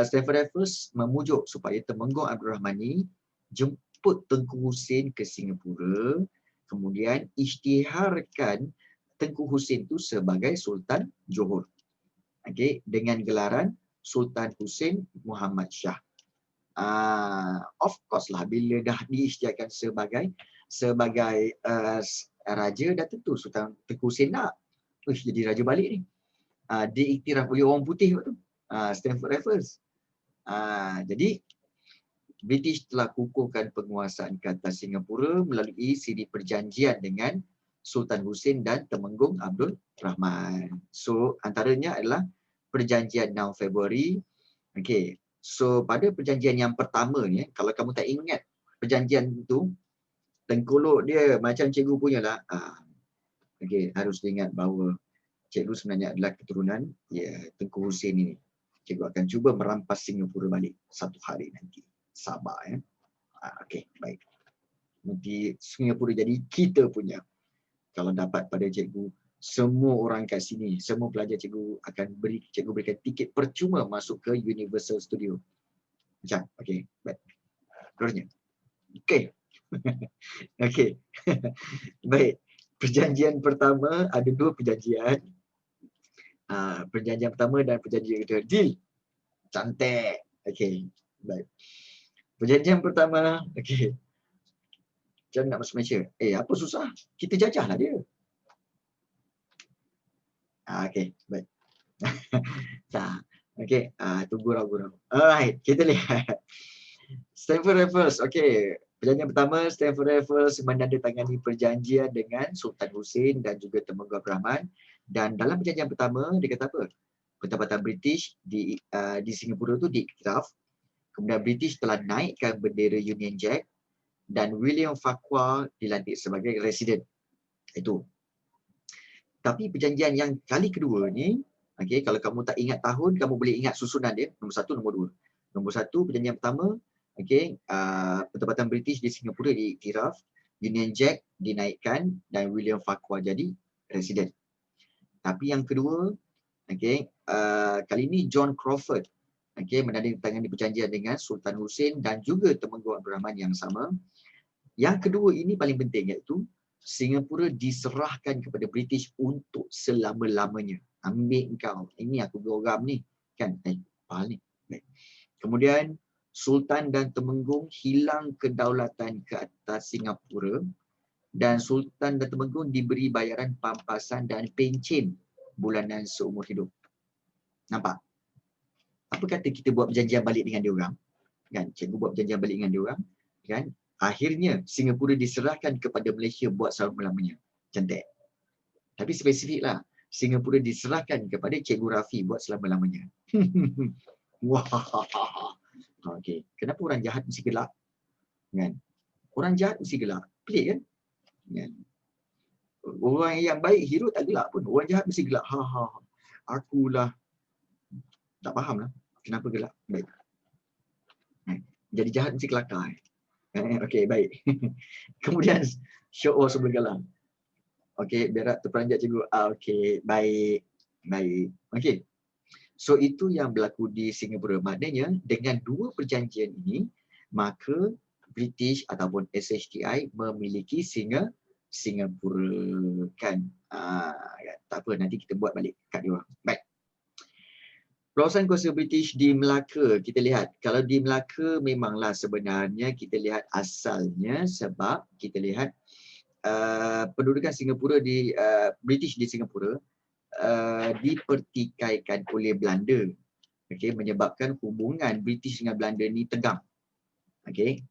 [SPEAKER 1] Stafford Raffles memujuk supaya Temenggung Abdul Rahman ni jemput Tengku Husin ke Singapura, kemudian isytiharkan Tengku Husin tu sebagai Sultan Johor. Okey, dengan gelaran Sultan Husin Muhammad Shah. Of course lah, bila dah diisytiharkan sebagai raja, dah tentu Sultan Tengku Husin nak jadi raja balik ni. Diiktiraf oleh orang putih waktu tu, Stafford Raffles. Jadi British telah kukuhkan penguasaan ke atas Singapura melalui siri perjanjian dengan Sultan Husin dan Temenggung Abdul Rahman. So antaranya adalah perjanjian 6 Februari. Okey. So pada perjanjian yang pertama ni, kalau kamu tak ingat perjanjian tu, tengkolok dia macam cikgu punya lah. Okey, harus diingat bahawa cikgu sebenarnya adalah keturunan Tengku Husin ini. Cikgu akan cuba merampas Singapura balik satu hari nanti. Sabar ya. Okey, baik. Nanti Singapura jadi kita punya. Kalau dapat pada cikgu, semua orang kat sini, semua pelajar cikgu akan berikan tiket percuma masuk ke Universal Studio. Macam, okey, baik. Terusnya. Okey. Okey. Baik. Perjanjian pertama, ada dua perjanjian. Perjanjian pertama dan perjanjian kedua. Deal. Cantik. Okey. Baik. Perjanjian pertama, okey. Macam nak masuk Malaysia? Apa susah? Kita jajahlah dia. Okey, baik. Okey, tunggu gurau. Alright, kita lihat. Stafford Raffles, okey. Perjanjian pertama, Stafford Raffles menandatangani perjanjian dengan Sultan Husin dan juga Temenggung Abdul Rahman Dan dalam perjanjian pertama dia kata apa? Pertempatan British di Singapura tu diiktiraf. Kemudian British telah naikkan bendera Union Jack dan William Farquhar dilantik sebagai residen. Itu. Tapi perjanjian yang kali kedua ni, okey, kalau kamu tak ingat tahun, kamu boleh ingat susunan dia, nombor 1, nombor 2. Nombor 1 perjanjian pertama, okey, pertempatan British di Singapura diiktiraf, Union Jack dinaikkan dan William Farquhar jadi residen. Tapi yang kedua, okey, kali ini John Crawford, okey, menandatangani perjanjian dengan Sultan Hussein dan juga Temenggung Abdul Rahman yang sama. Yang kedua ini paling penting, iaitu Singapura diserahkan kepada British untuk selama-lamanya. Ambil kau. Ini aku geram ni. Kan? Faham ni? Baik. Kemudian, Sultan dan Temenggung hilang kedaulatan ke atas Singapura dan Sultan dan Temenggung diberi bayaran pampasan dan pencen bulanan seumur hidup. Nampak? Apa kata kita buat perjanjian balik dengan diorang? Kan? Cikgu buat perjanjian balik dengan diorang. Kan? Akhirnya Singapura diserahkan kepada Malaysia buat selama-lamanya. Cantik. Tapi spesifiklah, Singapura diserahkan kepada Cikgu Rafi buat selama-lamanya. Wah. Okey. Kenapa orang jahat mesti gelap? Kan? Orang jahat mesti gelap. Pelik kan? Kan? Orang yang baik hero tak gelap pun. Orang jahat mesti gelap. Akulah tak faham lah kenapa gelap. Baik. Jadi jahat mesti kelakar. Okey, baik. Kemudian show off sebelum galang. Okey, berak terperanjat cikgu. Okey, baik. Baik. Okey. So itu yang berlaku di Singapura. Maknanya dengan dua perjanjian ini, maka British ataupun SHTI memiliki Singapura kan. Tak apa, nanti kita buat balik kat dia orang. Baik. Pelawatan kuasa British di Melaka, kita lihat. Kalau di Melaka memanglah sebenarnya kita lihat asalnya sebab kita lihat pendudukan Singapura di British di Singapura dipertikaikan oleh Belanda. Okey, menyebabkan hubungan British dengan Belanda ni tegang. Okey.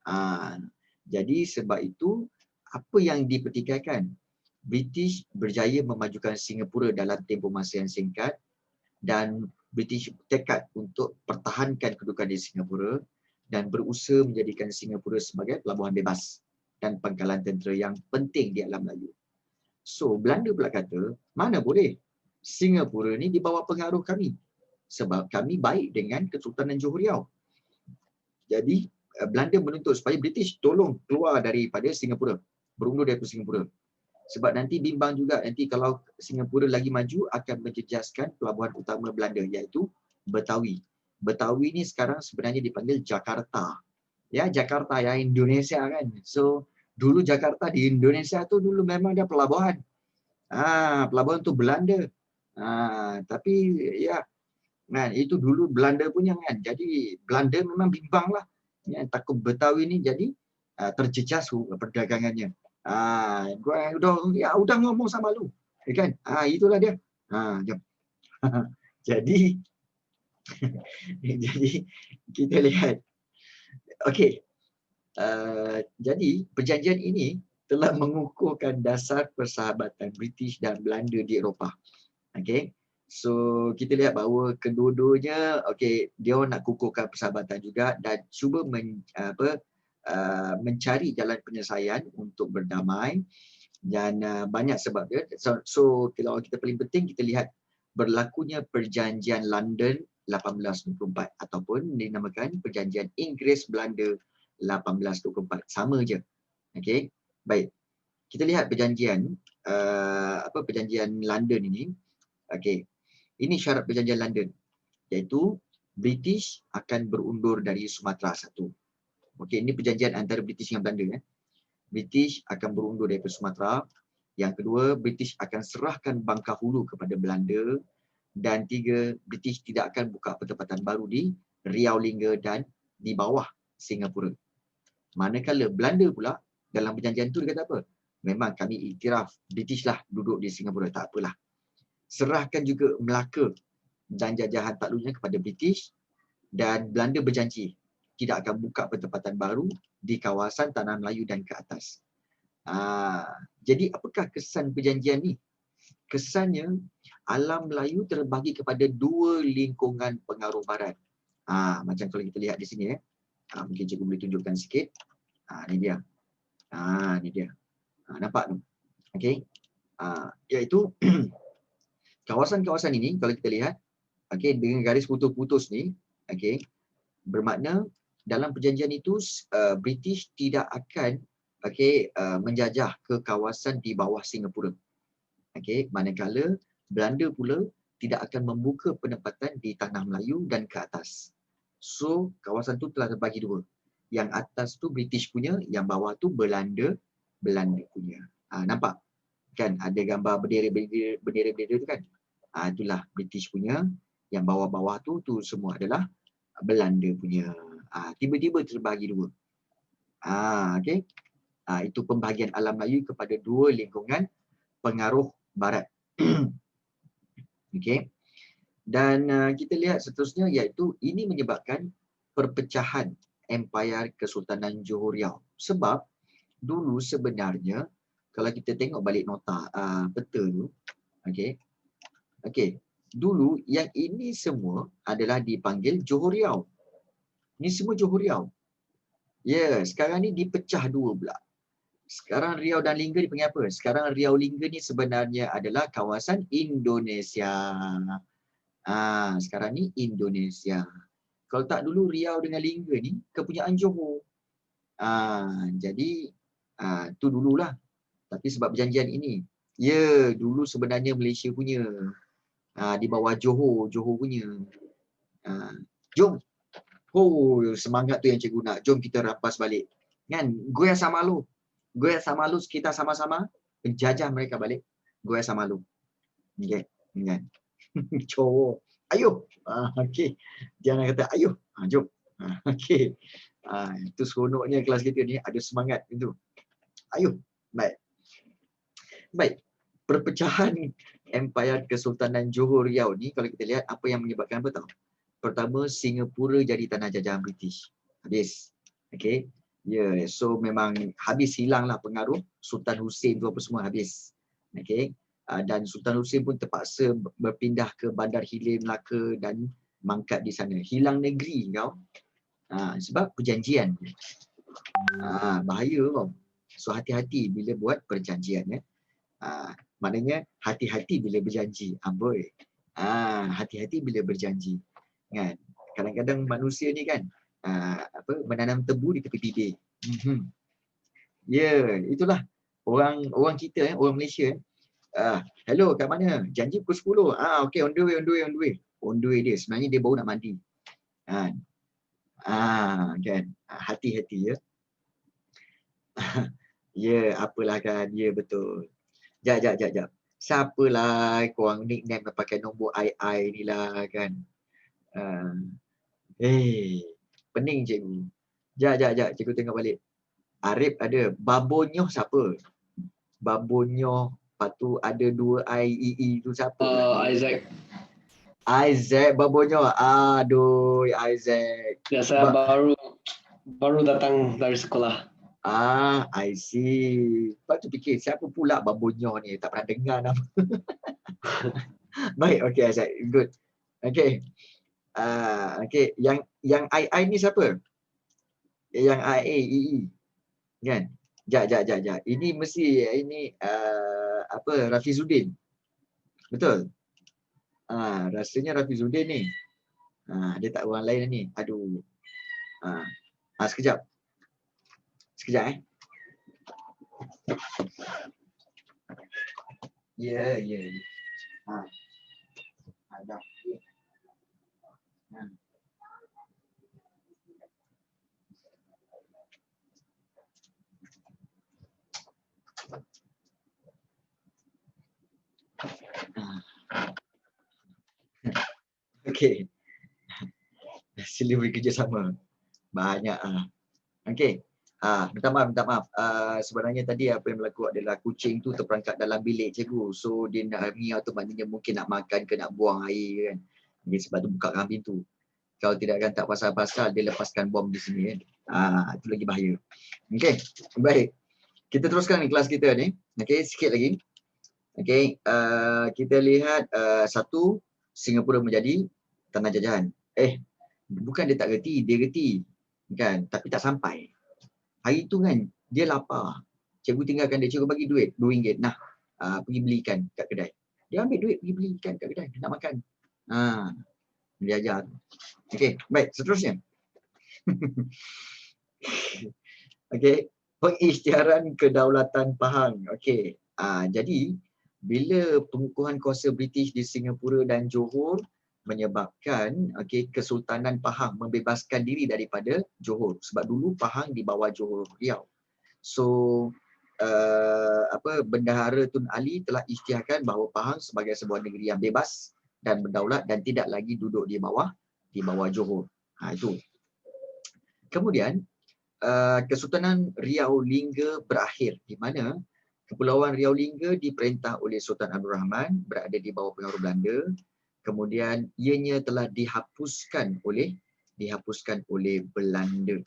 [SPEAKER 1] Jadi sebab itu apa yang dipertikaikan? British berjaya memajukan Singapura dalam tempoh masa yang singkat dan British tekad untuk pertahankan kedudukan di Singapura dan berusaha menjadikan Singapura sebagai pelabuhan bebas dan pangkalan tentera yang penting di alam Melayu. So, Belanda pula kata, mana boleh? Singapura ni di bawah pengaruh kami. Sebab kami baik dengan Kesultanan Johor Riau. Jadi, Belanda menuntut supaya British tolong keluar daripada Singapura. Berundur daripada Singapura. Sebab nanti bimbang juga, nanti kalau Singapura lagi maju akan menjejaskan pelabuhan utama Belanda iaitu Betawi. Betawi ni sekarang sebenarnya dipanggil Jakarta. Ya, Jakarta ya, Indonesia kan. So, dulu Jakarta di Indonesia tu dulu memang ada pelabuhan. Pelabuhan tu Belanda. Tapi ya, kan, itu dulu Belanda punya kan. Jadi Belanda memang bimbang lah. Ya, takut Betawi ni jadi terjejas perdagangannya. Gua udah ngomong sama lu, kan? Itulah dia. Jom. Jadi jadi kita lihat. Okey. Jadi perjanjian ini telah mengukuhkan dasar persahabatan British dan Belanda di Eropah. Okey. So kita lihat bahawa kedua-duanya dia nak kukuhkan persahabatan juga dan cuba mencari jalan penyelesaian untuk berdamai dan banyak sebab dia. So kalau kita paling penting kita lihat berlakunya perjanjian London 1824 ataupun dinamakan perjanjian Inggeris Belanda 1824. Sama je. Okey. Baik. Kita lihat perjanjian perjanjian London ini. Okey. Ini syarat perjanjian London iaitu British akan berundur dari Sumatera satu. Okey, ini perjanjian antara British dengan Belanda. British akan berundur daripada Sumatera. Yang kedua, British akan serahkan Bangka Hulu kepada Belanda. Dan tiga, British tidak akan buka pertempatan baru di Riau Lingga dan di bawah Singapura. Manakala Belanda pula, dalam perjanjian itu dia kata apa? Memang kami iktiraf British lah duduk di Singapura, tak apalah. Serahkan juga Melaka dan jajahan takluknya kepada British dan Belanda berjanji tidak akan buka pertempatan baru di kawasan Tanah Melayu dan ke atas. Jadi apakah kesan perjanjian ni? kesannya alam Melayu terbagi kepada dua lingkungan pengaruh barat. Macam kalau kita lihat di sini mungkin cikgu boleh tunjukkan sikit. Ni dia. Ni dia. Nampak tu? Okey. Iaitu kawasan-kawasan ini kalau kita lihat, okey, dengan garis putus-putus ni, okey, bermakna dalam perjanjian itu British tidak akan menjajah ke kawasan di bawah Singapura. Okey, manakala Belanda pula tidak akan membuka penempatan di tanah Melayu dan ke atas. So, kawasan tu telah terbagi dua. Yang atas tu British punya, yang bawah tu Belanda punya. Nampak? Kan ada gambar bendera-bendera tu kan? Itulah British punya, yang bawah-bawah tu semua adalah Belanda punya. Tiba-tiba terbagi dua. Okey. Itu pembahagian alam Melayu kepada dua lingkungan pengaruh barat. Okey. Dan kita lihat seterusnya iaitu ini menyebabkan perpecahan Empayar Kesultanan Johor Riau. Sebab dulu sebenarnya kalau kita tengok balik nota peta tu, okey, dulu yang ini semua adalah dipanggil Johor Riau. Ini semua Johor Riau. Ya, sekarang ni dipecah dua pula. Sekarang Riau dan Lingga dipanggil apa? Sekarang Riau Lingga ni sebenarnya adalah kawasan Indonesia. Sekarang ni Indonesia. Kalau tak dulu Riau dengan Lingga ni kepunyaan Johor. Jadi tu dululah. Tapi sebab perjanjian ini, ya dulu sebenarnya Malaysia punya. Di bawah Johor punya. Jom. Semangat tu yang cikgu nak. Jom kita rampas balik. Kan? Goyah Samalu kita sama-sama penjajah mereka balik. Goyah Samalu. Okey, kan? Cowok. Ayuh. Okey. Jangan kata ayuh. Jom. Okey. Itu seronoknya kelas kita ni ada semangat itu. Ayuh. Baik. Perpecahan Empayar Kesultanan Johor Riau ni kalau kita lihat apa yang menyebabkan apa tahu? Pertama, Singapura jadi tanah jajahan British. Habis. Okey. Ya, so memang habis hilanglah pengaruh Sultan Hussein tu apa semua habis. Okey. Dan Sultan Hussein pun terpaksa berpindah ke Bandar Hilir Melaka dan mangkat di sana. Hilang negeri kau. Sebab perjanjian. Bahaya kau. So hati-hati bila buat perjanjian maknanya hati-hati bila berjanji. Amboi. Hati-hati bila berjanji. Kan? Kadang-kadang manusia ni kan menanam tebu di tepi bibir. Ya, itulah orang kita orang Malaysia. Hello, kat mana? Janji pukul 10. Okey, on the way. On the way dia. Sebenarnya dia baru nak mandi. Kan? Hati-hati ya. Ya, apalah kan. Ya, betul. Jap. Siapalah korang nickname pakai nombor I ni lah kan. Pening cikgu. Jap. Cikgu tengok balik. Arif ada. Babonyoh siapa? Babonyoh. Lepas tu ada 2 I tu siapa? Isaac Babonyoh. Aduh, Isaac.
[SPEAKER 3] Biasa baru datang dari sekolah.
[SPEAKER 1] I see. Lepas tu fikir siapa pula Babonyoh ni? Tak pernah dengar nama. Baik, okey Isaac. Good. Okey. Okey, yang I ni siapa? Yang I kan? Jap. Ini mesti Rafizuddin. Betul? Rasanya Rafizuddin ni. Dia tak orang lain ni. Aduh. Sekejap. Ya. Ada. Okey. Sila bekerjasama. Banyak Okey. Minta maaf. Sebenarnya tadi apa yang berlaku adalah kucing tu terperangkap dalam bilik cikgu. So dia nak miau tu maknanya mungkin nak makan ke nak buang air kan. Jadi sebab tu buka pintu. Kalau tidak kan tak pasal-pasal dia lepaskan bom di sini kan. Itu lagi bahaya. Okey. Baik. Kita teruskan ni kelas kita ni. Okey, sikit lagi. Okey, kita lihat satu, Singapura menjadi tanah jajahan. Bukan dia tak reti, dia reti. Kan, tapi tak sampai. Hari tu kan, dia lapar. Cikgu tinggalkan dia, cikgu bagi duit RM2. Nah, pergi beli ikan kat kedai. Dia ambil duit pergi beli ikan kat kedai, dia nak makan. Dia ajar. Okey, baik, seterusnya. Okey, pengisytiharan kedaulatan Pahang. Okey, jadi bila pengukuhan kuasa British di Singapura dan Johor menyebabkan Kesultanan Pahang membebaskan diri daripada Johor, sebab dulu Pahang di bawah Johor Riau. So Bendahara Tun Ali telah isytiharkan bahawa Pahang sebagai sebuah negeri yang bebas dan berdaulat dan tidak lagi duduk di bawah Johor. Itu. Kemudian Kesultanan Riau Lingga berakhir, di mana Kepulauan Riau Lingga diperintah oleh Sultan Abdul Rahman, berada di bawah pengaruh Belanda. Kemudian ianya telah dihapuskan oleh Belanda.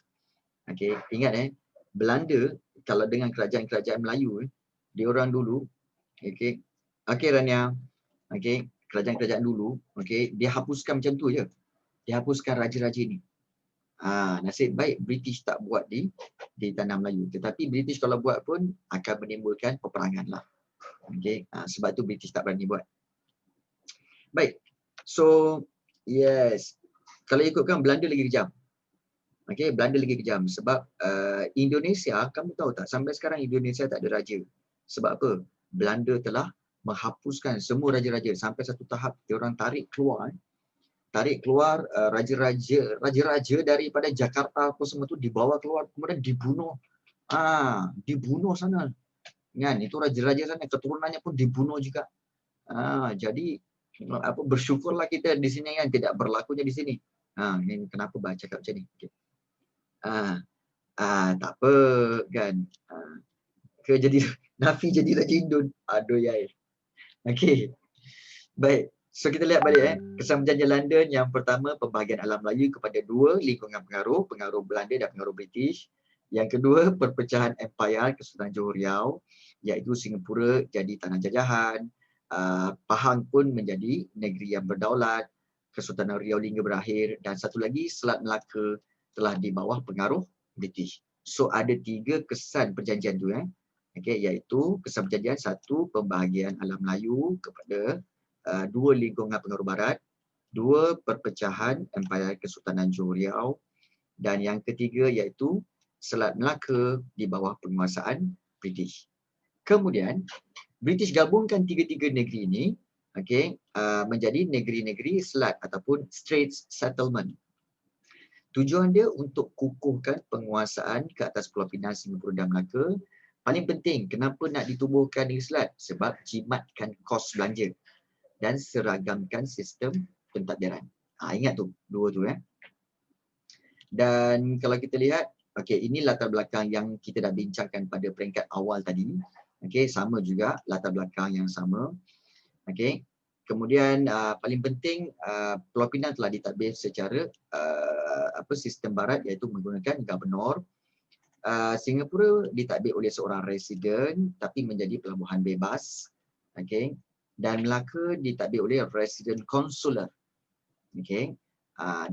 [SPEAKER 1] Okey, ingat Belanda kalau dengan kerajaan-kerajaan Melayu, dia orang dulu, okey Rania, okey, kerajaan-kerajaan dulu, okey, dia hapuskan macam tu je. Dia hapuskan raja-raja ni. Nasib baik British tak buat di tanah Melayu. Tetapi British kalau buat pun akan menimbulkan peperangan lah. Okay? Sebab tu British tak berani buat. Baik. So, yes. Kalau ikutkan Belanda lagi kejam. Okay? Belanda lagi kejam. Sebab Indonesia, kamu tahu tak, sampai sekarang Indonesia tak ada raja. Sebab apa? Belanda telah menghapuskan semua raja-raja. Sampai satu tahap, dia orang tarik keluar raja-raja daripada Jakarta apa semua tu dibawa keluar, kemudian dibunuh. Dibunuh sana. Kan, itu raja-raja sana, keturunannya pun dibunuh juga. Jadi bersyukurlah kita di sini kan tidak berlakunya di sini. Ini kenapa baca cakap macam ni? Okay. Tak apa kan. Jadi Nafi jadi raja Indon. Aduh yai. Okey. Baik. So kita lihat balik kesan perjanjian London. Yang pertama, pembahagian alam Melayu kepada dua lingkungan pengaruh Belanda dan pengaruh British. Yang kedua, perpecahan empayar Kesultanan Johor Riau, iaitu Singapura jadi tanah jajahan, Pahang pun menjadi negeri yang berdaulat, Kesultanan Riau Lingga berakhir, dan satu lagi Selat Melaka telah di bawah pengaruh British. So ada 3 kesan perjanjian tu iaitu kesan perjanjian, satu, pembahagian alam Melayu kepada 2 lingkungan pengaruh barat, 2 perpecahan empayar Kesultanan Johor Riau, dan yang ketiga iaitu Selat Melaka di bawah penguasaan British. Kemudian British gabungkan 3 negeri ini menjadi negeri-negeri selat ataupun Straits Settlement. Tujuan dia untuk kukuhkan penguasaan ke atas Pulau Pinang, Singapura dan Melaka. Paling penting, kenapa nak ditubuhkan negeri selat? Sebab jimatkan kos belanja dan seragamkan sistem pentadbiran. Ingat tu, 2 tu Dan kalau kita lihat, ini latar belakang yang kita dah bincangkan pada peringkat awal tadi. Sama juga latar belakang yang sama. Kemudian paling penting, Pulau Pinang telah ditadbir secara sistem barat, iaitu menggunakan gubernur. Singapura ditadbir oleh seorang residen tapi menjadi pelabuhan bebas. Dan Melaka ditadbir oleh resident consular.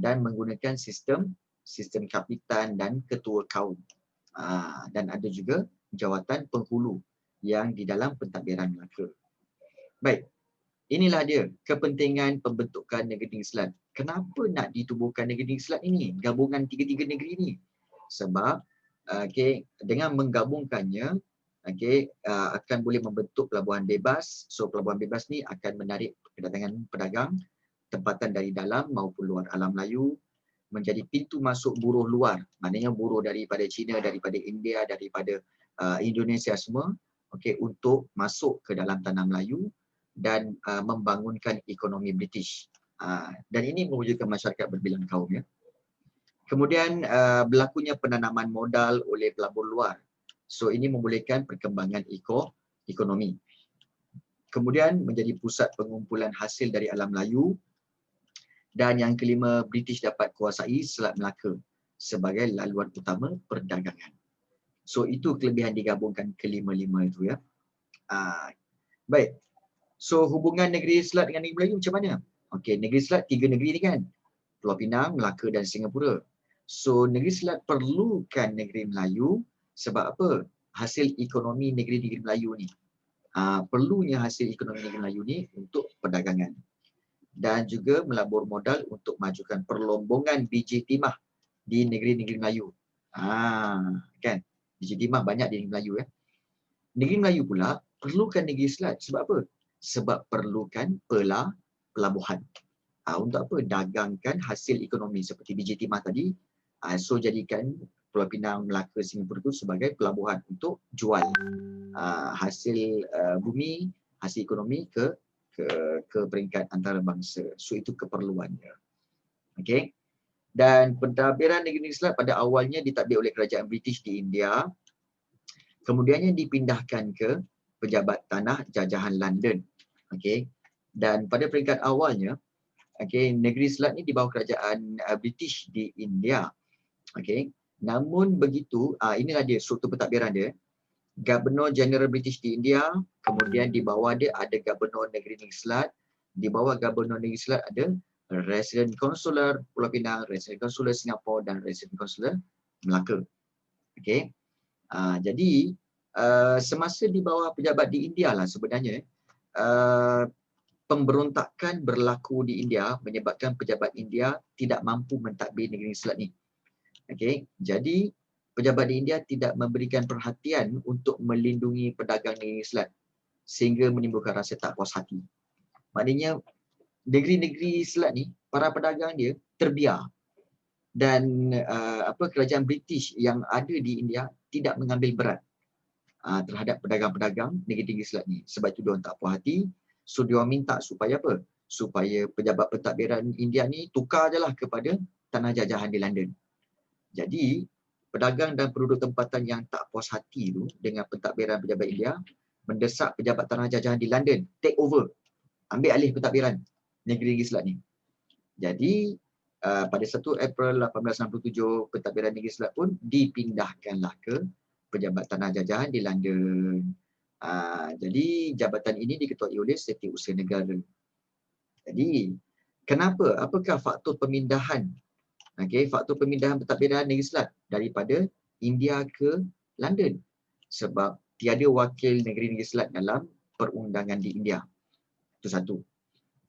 [SPEAKER 1] Dan menggunakan sistem kapitan dan ketua kaum. Dan ada juga jawatan penghulu yang di dalam pentadbiran Melaka. Baik. Inilah dia kepentingan pembentukan negeri selat. Kenapa nak ditubuhkan negeri selat ini? Gabungan 3 negeri ini. Sebab dengan menggabungkannya akan boleh membentuk pelabuhan bebas. So pelabuhan bebas ni akan menarik kedatangan pedagang tempatan dari dalam maupun luar alam Melayu, menjadi pintu masuk buruh luar. Maknanya buruh daripada China, daripada India, daripada Indonesia semua untuk masuk ke dalam tanah Melayu dan membangunkan ekonomi British. Dan ini mewujudkan masyarakat berbilang kaum Kemudian berlakunya penanaman modal oleh pelabur luar. So ini membolehkan perkembangan ekonomi. Kemudian menjadi pusat pengumpulan hasil dari alam Melayu. Dan yang kelima, British dapat kuasai Selat Melaka sebagai laluan utama perdagangan. So itu kelebihan digabungkan kelima-lima itu Baik. So hubungan negeri Selat dengan negeri Melayu macam mana? Okey, negeri Selat 3 negeri ni kan. Pulau Pinang, Melaka dan Singapura. So negeri Selat perlukan negeri Melayu sebab apa? Hasil ekonomi negeri-negeri Melayu ni. Perlunya hasil ekonomi negeri Melayu ni untuk perdagangan. Dan juga melabur modal untuk majukan perlombongan biji timah di negeri-negeri Melayu. Kan? Biji timah banyak di negeri Melayu ya. Negeri Melayu pula perlukan negeri Selat sebab apa? Sebab perlukan pelabuhan. Untuk apa? Dagangkan hasil ekonomi seperti biji timah tadi. So jadikan Pulau Pinang, Melaka, Singapura itu sebagai pelabuhan untuk jual hasil bumi, hasil ekonomi ke peringkat antarabangsa. So itu keperluannya. Okey. Dan pentadbiran negeri Selat pada awalnya ditadbir oleh kerajaan British di India. Kemudiannya dipindahkan ke pejabat tanah jajahan London. Okey. Dan pada peringkat awalnya, negeri Selat ni di bawah kerajaan British di India. Okey. Namun begitu, inilah dia struktur pentadbiran dia. Gubernur Jeneral British di India, kemudian di bawah dia ada Gubernur Negeri Selat, di bawah Gubernur Negeri Selat ada Resident Consular Pulau Pinang, Resident Consular Singapura dan Resident Consular Melaka. Okey. Jadi semasa di bawah pejabat di India lah sebenarnya pemberontakan berlaku di India menyebabkan pejabat India tidak mampu mentadbir negeri Selat ni. Okey. Jadi pejabat di India tidak memberikan perhatian untuk melindungi pedagang negeri Selat sehingga menimbulkan rasa tak puas hati. Maknanya negeri-negeri Selat ni para pedagang dia terbiar dan kerajaan British yang ada di India tidak mengambil berat terhadap pedagang-pedagang negeri-negeri Selat ni. Sebab itu diorang tak puas hati. So diorang minta supaya apa? Supaya pejabat pentadbiran India ni tukar je lah kepada tanah jajahan di London. Jadi pedagang dan penduduk tempatan yang tak puas hati tu dengan pentadbiran pejabat India mendesak pejabat tanah jajahan di London take over, ambil alih pentadbiran negeri-negeri Selat ni. Jadi pada 1 April 1867 pentadbiran negeri Selat pun dipindahkanlah ke pejabat tanah jajahan di London. Jadi jabatan ini diketuai oleh Setiausaha Negara. Jadi kenapa? Apakah faktor pemindahan? Faktor pemindahan pentadbiran negeri Selat daripada India ke London. Sebab tiada wakil negeri-negeri Selat dalam perundangan di India. Itu satu.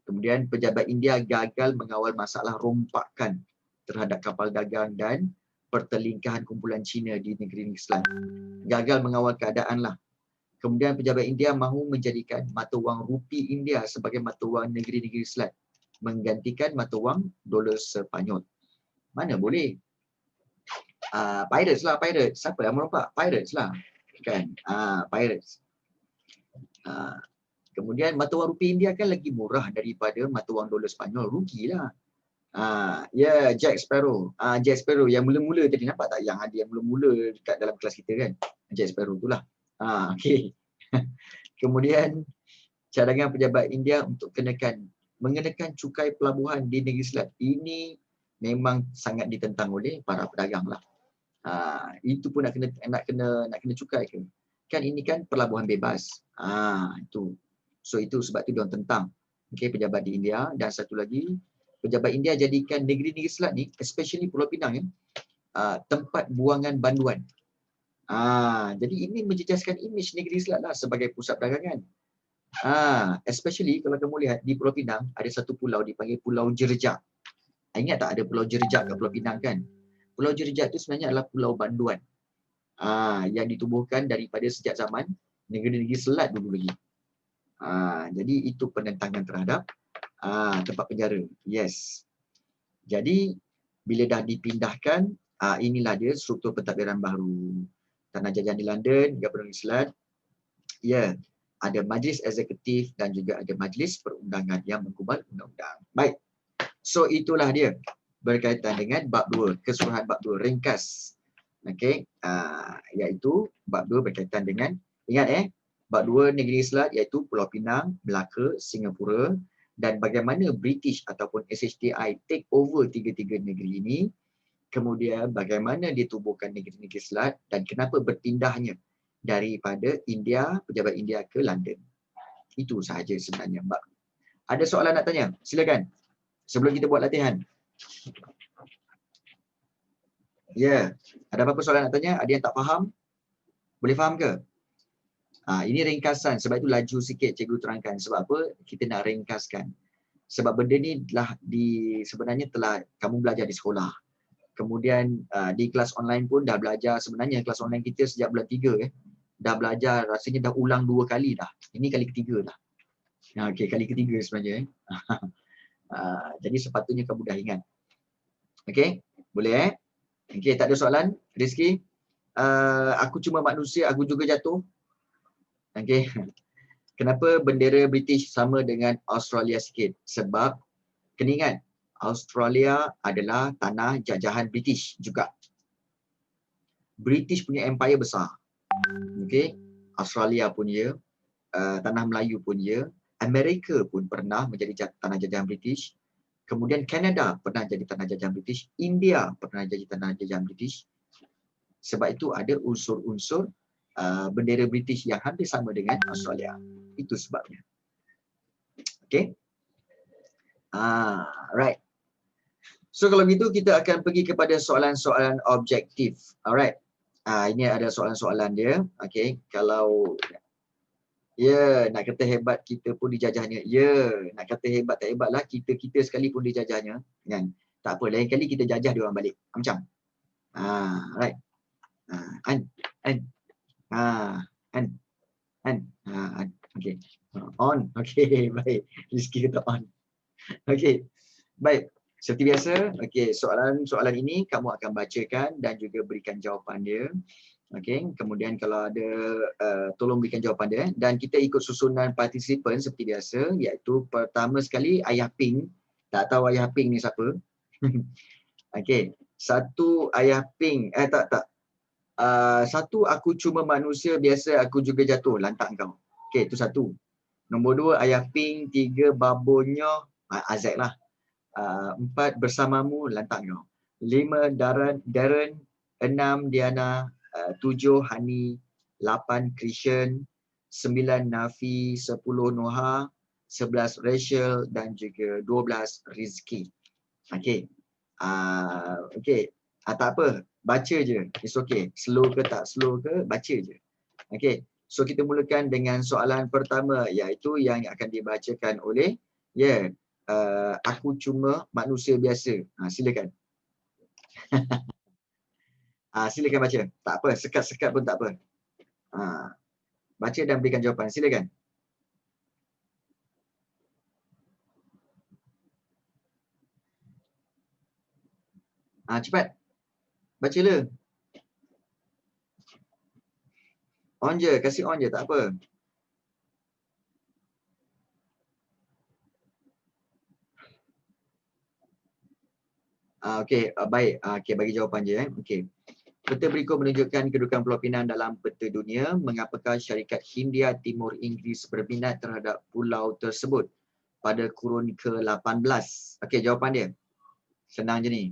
[SPEAKER 1] Kemudian pejabat India gagal mengawal masalah rompakan terhadap kapal dagang dan pertelingkahan kumpulan Cina di negeri-negeri Selat. Gagal mengawal keadaan lah. Kemudian pejabat India mahu menjadikan mata wang rupi India sebagai mata wang negeri-negeri Selat, menggantikan mata wang dolar Sepanyol. Mana boleh? Pirates lah, pirates. Siapa yang merompak? Pirates lah. Kan? Pirates. Kemudian mata wang rupiah India kan lagi murah daripada mata wang dolar Sepanyol. Rugilah. Jack Sparrow. Jack Sparrow yang mula-mula tadi, nampak tak yang ada yang mula-mula dekat dalam kelas kita kan? Jack Sparrow itulah. Okey. Kemudian cadangan pejabat India untuk mengenakan cukai pelabuhan di negeri Selat. Ini memang sangat ditentang oleh para pedagang lah. Itu pun nak kena cukai ke? Kan ini kan pelabuhan bebas. Itu. So itu sebab tu diorang tentang. Pejabat di India. Dan satu lagi, pejabat India jadikan negeri-negeri Selat ni, especially Pulau Pinang tempat buangan banduan. Jadi ini menjejaskan imej negeri Selat lah sebagai pusat perdagangan. Especially kalau kamu lihat di Pulau Pinang ada satu pulau dipanggil Pulau Jerjak. Ingat tak ada Pulau Jerjak kat Pulau Pinang kan? Pulau Jerjak itu sebenarnya adalah pulau banduan yang ditubuhkan daripada sejak zaman negeri-negeri Selat dulu lagi. Jadi itu penentangan terhadap tempat penjara. Yes. Jadi bila dah dipindahkan, inilah dia struktur pentadbiran baru. Tanah jajahan di London, Gubernur Selat. Ada majlis eksekutif dan juga ada majlis perundangan yang menggubal undang-undang. Baik. So itulah dia berkaitan dengan bab 2, keseluruhan bab 2 ringkas. Iaitu bab 2 berkaitan dengan, ingat bab 2 negeri Selat iaitu Pulau Pinang, Melaka, Singapura, dan bagaimana British ataupun SHTI take over tiga-tiga negeri ini, kemudian bagaimana ditubuhkan negeri-negeri Selat dan kenapa berpindahnya daripada India, pejabat India ke London. Itu sahaja sebenarnya. Ada soalan nak tanya? Silakan. Sebelum kita buat latihan. Ya. Ada apa-apa soalan nak tanya? Ada yang tak faham? Boleh faham ke? Ini ringkasan. Sebab itu laju sikit cikgu terangkan. Sebab apa? Kita nak ringkaskan. Sebab benda ni sebenarnya telah kamu belajar di sekolah. Kemudian di kelas online pun dah belajar. Sebenarnya kelas online kita sejak bulan 3 dah belajar, rasanya dah ulang 2 kali dah. Ini kali ketiga dah. Okey, kali ketiga sebenarnya. Jadi sepatutnya kamu dah ingat. Okey, boleh Okey, tak ada soalan? Rizky? Aku cuma manusia, aku juga jatuh. Okey. Kenapa bendera British sama dengan Australia sikit? Sebab kena ingat, Australia adalah tanah jajahan British juga. British punya empire besar. Okey, Australia pun ya, tanah Melayu pun ya, Amerika pun pernah menjadi tanah jajahan British. Kemudian Canada pernah jadi tanah jajahan British, India pernah jadi tanah jajahan British. Sebab itu ada unsur-unsur bendera British yang hampir sama dengan Australia. Itu sebabnya. Okey. Right. So kalau begitu kita akan pergi kepada soalan-soalan objektif. Alright. Ini ada soalan-soalan dia. Okey, kalau nak kata hebat kita pun dijajahnya. Nak kata hebat tak hebatlah kita sekali pun dijajahnya, kan? Tak apa, lain kali kita jajah dia orang balik. Macam. Right. Okey. On. Okey, baik. Rizky kata on. Okey. Baik. Seperti biasa, okey, soalan ini kamu akan bacakan dan juga berikan jawapan dia. Okey, kemudian kalau ada tolong berikan jawapan dia, dan kita ikut susunan partisipan seperti biasa, iaitu pertama sekali Ayah Ping. Tak tahu Ayah Ping ni siapa? Okey, satu Ayah Ping, satu aku cuma manusia biasa, aku juga jatuh, lantak kau. Okey, itu satu. Nombor 2 Ayah Ping, 3 babonyo, Azek lah. 4 bersamamu, lantak kau. 5 Darren, 6 Diana, 7 Hani, 8 Christian, 9 Nafi, 10 Noha, 11 Rachel dan juga 12 Rizky. Okey. Okey. Tak apa, baca je. It's okay. Slow ke tak slow ke, baca je. Okey. So kita mulakan dengan soalan pertama, iaitu yang akan dibacakan oleh aku cuma manusia biasa. Silakan. Silakan baca. Tak apa, sekat-sekat pun tak apa. Baca dan berikan jawapan. Silakan. Cepat. Bacalah. On je, kasih on je, tak apa. Okey, baik. Okey, bagi jawapan je. Okey. Peta berikut menunjukkan kedudukan Pulau Pinang dalam peta dunia. Mengapakah syarikat Hindia Timur Inggeris berminat terhadap pulau tersebut pada kurun ke-18? Okey, jawapan dia. Senang je ni.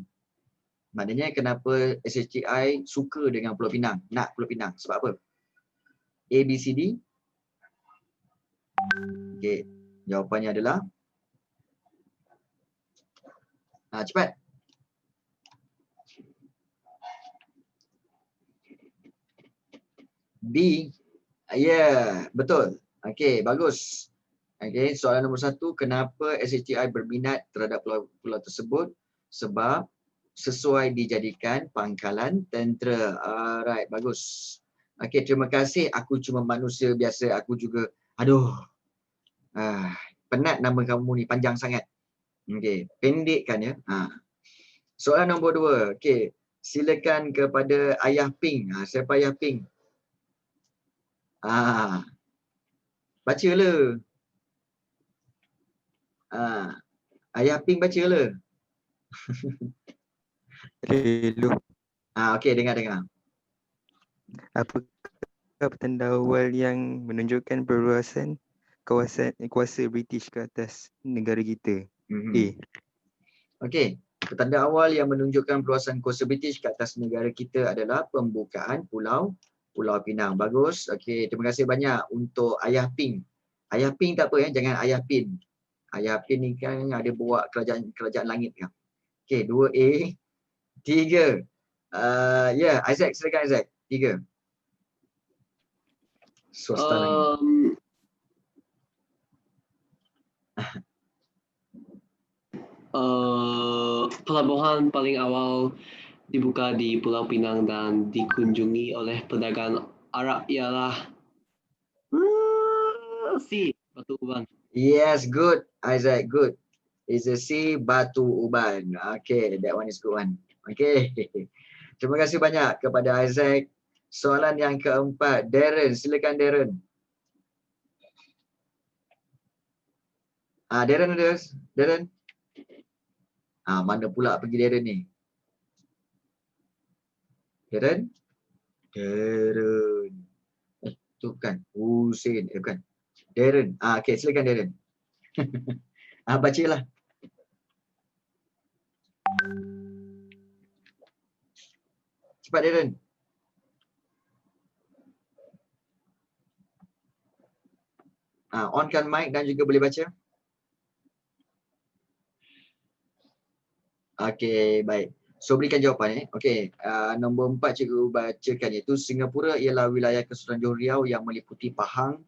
[SPEAKER 1] Maknanya kenapa SHTI suka dengan Pulau Pinang, nak Pulau Pinang. Sebab apa? A, B, C, D. Okey, jawapannya adalah cepat. B. Betul. Okey, bagus. Okey, soalan nombor 1, kenapa SHTI berminat terhadap pulau tersebut? Sebab sesuai dijadikan pangkalan tentera. Alright, bagus. Okey, terima kasih. Aku cuma manusia biasa, aku juga. Aduh. Penat nama kamu ni, panjang sangat. Okey, pendekkan ya. Soalan nombor 2. Okey, silakan kepada Ayah Ping. Siapa Ayah Ping? Bacalah. Ayah Ping bacalah.
[SPEAKER 4] Hello.
[SPEAKER 1] Okey, dengar.
[SPEAKER 4] Apakah petanda awal yang menunjukkan perluasan kuasa British ke atas negara kita? A.
[SPEAKER 1] Okey, petanda awal yang menunjukkan perluasan kuasa British ke atas negara kita adalah pembukaan Pulau Pinang. Bagus. Okey, terima kasih banyak untuk Ayah Ping. Ayah Pin tak apa jangan Ayah Pin. Ayah Pin ni kan ada bawa kerajaan langit kan. Okey, 2A. 3. Ya, Isaac, silakan Isaac. 3. Swasta langit.
[SPEAKER 3] Pelabuhan paling awal dibuka di Pulau Pinang dan dikunjungi oleh pedagang Arab ialah si Batu Uban.
[SPEAKER 1] Yes, good. Isaac, good. It's a C, Batu Uban. Okay, that one is good one. Okay. Terima kasih banyak kepada Isaac. Soalan yang keempat, Darren. Silakan Darren. Darren ada? Darren? Mana pula pergi Darren ni? Darren? Darren. Tu kan. Hussein. Bukan. Darren. Okay, silakan Darren. Bacalah. Cepat Darren. Onkan mic dan juga boleh baca. Okey, baik. So berikan jawapan Okey, nombor 4 cikgu bacakan iaitu Singapura ialah wilayah Kesultanan Johor Riau yang meliputi Pahang,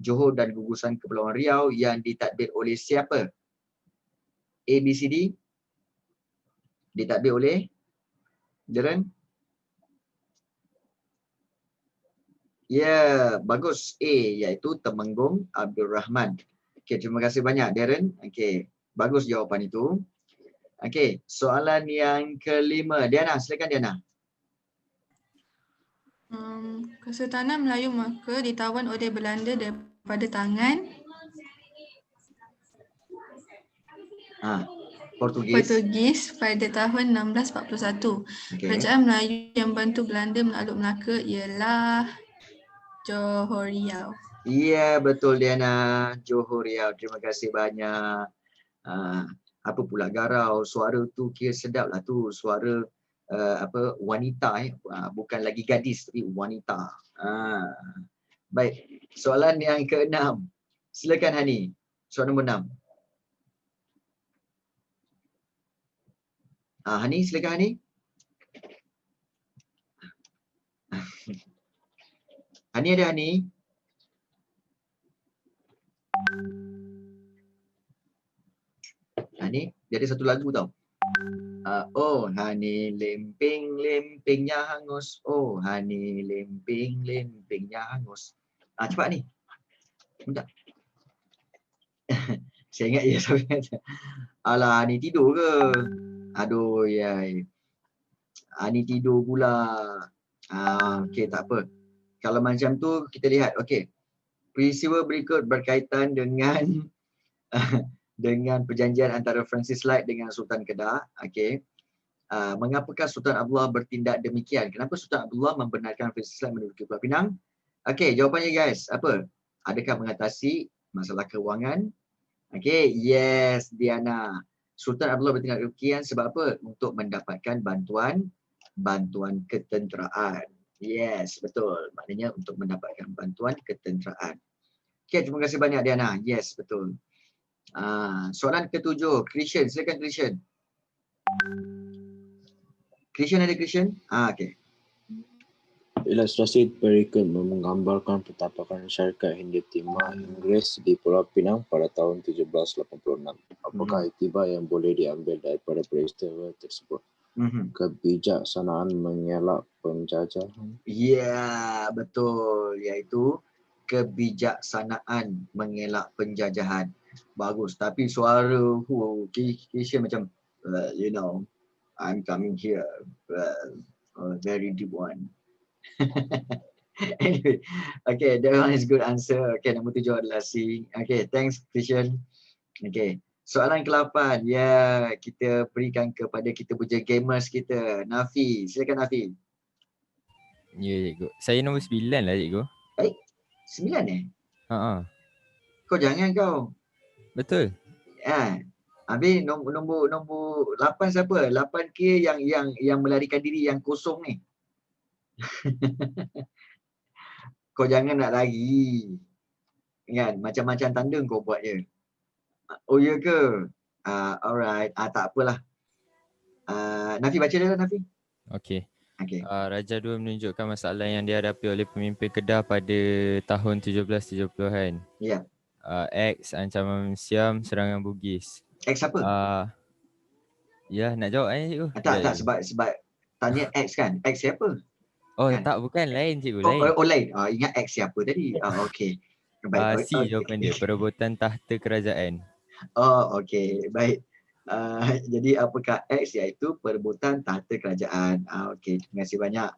[SPEAKER 1] Johor dan gugusan Kepulauan Riau yang ditadbir oleh siapa? A, B, C, D. Ditadbir oleh Darren? Ya, bagus. A iaitu Temenggung Abdul Rahman. Okey, terima kasih banyak Darren. Okey, bagus jawapan itu. Okey, soalan yang kelima. Diana, silakan Diana.
[SPEAKER 5] Kesultanan Melayu Melaka ditawan oleh Belanda daripada tangan Portugis pada tahun 1641.
[SPEAKER 1] Okay.
[SPEAKER 5] Kerajaan Melayu yang bantu Belanda menakluk Melaka ialah Johor Riau.
[SPEAKER 1] Ya, betul Diana. Johor Riau. Terima kasih banyak. Apa pula garau, suara tu kira sedap lah tu, suara wanita bukan lagi gadis tapi wanita. Baik, soalan yang keenam. Silakan Hani. Soalan nombor 6. Hani, silakan Hani. Hani ada Hani? Hani, dia ada satu lagu tau. Hani lemping-lempingnya hangus. Hani lemping-lempingnya hangus. Cepat ni. Bentar. Saya ingat ya sampai. Alah, Hani tidur ke? Aduh, ya. Hani tidur pula. Okey, tak apa. Kalau macam tu kita lihat. Okey. Peristiwa berikut berkaitan dengan dengan perjanjian antara Francis Light dengan Sultan Kedah. Okey. Mengapakah Sultan Abdullah bertindak demikian? Kenapa Sultan Abdullah membenarkan Francis Light menduduki Pulau Pinang? Okey, jawapannya guys, apa? Adakah mengatasi masalah kewangan? Okey, yes Diana. Sultan Abdullah bertindak demikian sebab apa? Untuk mendapatkan bantuan ketenteraan. Yes, betul. Maknanya untuk mendapatkan bantuan ketenteraan. Okey, terima kasih banyak Diana. Yes, betul. Soalan ketujuh, Christian, silakan Christian. Christian ada Christian? Okey.
[SPEAKER 6] Ilustrasi berikut menggambarkan pertapakan syarikat Hindia Timur Inggeris di Pulau Pinang pada tahun 1786. Apakah iktibar yang boleh diambil daripada peristiwa tersebut? Kebijaksanaan mengelak penjajahan.
[SPEAKER 1] Ya, betul. Iaitu kebijaksanaan mengelak penjajahan. Bagus. Tapi suara Christian macam, I'm coming here. Very deep one. Anyway, okay, that one is good answer. Okay, nombor 7 adalah C. Okay, thanks Christian. Okay, soalan ke-8. Ya, kita berikan kepada kita punya gamers kita. Nafi, silakan Nafi.
[SPEAKER 2] Ya, cikgu. Saya nombor 9 lah, cikgu.
[SPEAKER 1] 9
[SPEAKER 2] Ha.
[SPEAKER 1] Kau jangan kau.
[SPEAKER 2] Betul.
[SPEAKER 1] Habis nombor 8 siapa? 8 kira yang melarikan diri yang kosong ni. Kau jangan nak lari. Kan macam-macam tanda kau buat je. Oh ya ke? Alright. Tak apalah. Nafi baca dia lah Nafi.
[SPEAKER 2] Okey.
[SPEAKER 1] Okey.
[SPEAKER 2] Raja 2 menunjukkan masalah yang dihadapi oleh pemimpin Kedah pada tahun 1770-an.
[SPEAKER 1] Ya.
[SPEAKER 2] X, ancaman Siam, serangan Bugis.
[SPEAKER 1] X apa?
[SPEAKER 2] Ya, nak jawab cikgu?
[SPEAKER 1] Tak sebab tanya X kan. X siapa?
[SPEAKER 2] Oh
[SPEAKER 1] kan?
[SPEAKER 2] tak, bukan lain cikgu, lain.
[SPEAKER 1] Lain. Ingat X siapa tadi? Okey. Baik.
[SPEAKER 2] C jawapan dia, perebutan tahta kerajaan.
[SPEAKER 1] Okey. Baik. Jadi apakah X, iaitu perebutan tahta kerajaan. Okey, terima kasih banyak.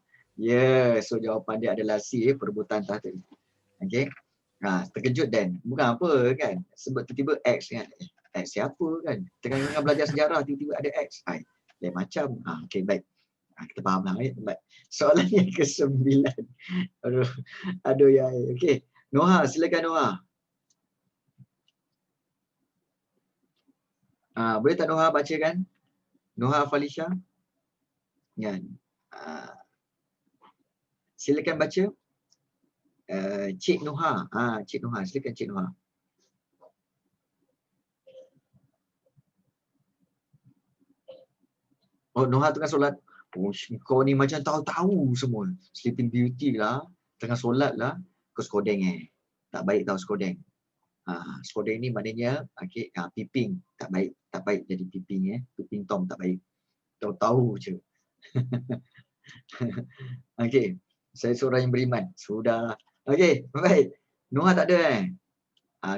[SPEAKER 1] So jawapan dia adalah C, perebutan tahta. Okey. Terkejut Dan. Bukan apa kan. Sebab tiba-tiba X kan. X siapa kan. Tengah belajar sejarah tiba-tiba ada X. Lain macam. Okey, baik. Kita faham lah. Baik. Soalan yang ke-9. Aduh ya. Okey. Noha, silakan Noha. Boleh tak Noha bacakan? Noha Falisha? Kan? Silakan baca. Cik Noha. Cik Noha. Silakan Cik Noha. Oh, Noha tengah solat. Oh, kau ni macam tahu-tahu semua. Sleeping Beauty lah. Tengah solat lah. Kau skodeng Tak baik tau skodeng. Skodeng ni maknanya piping. Tak baik jadi piping Piping Tom tak baik. Tahu-tahu je. Okey. Saya seorang yang beriman. Sudahlah. Okey, baik. Noha tak ada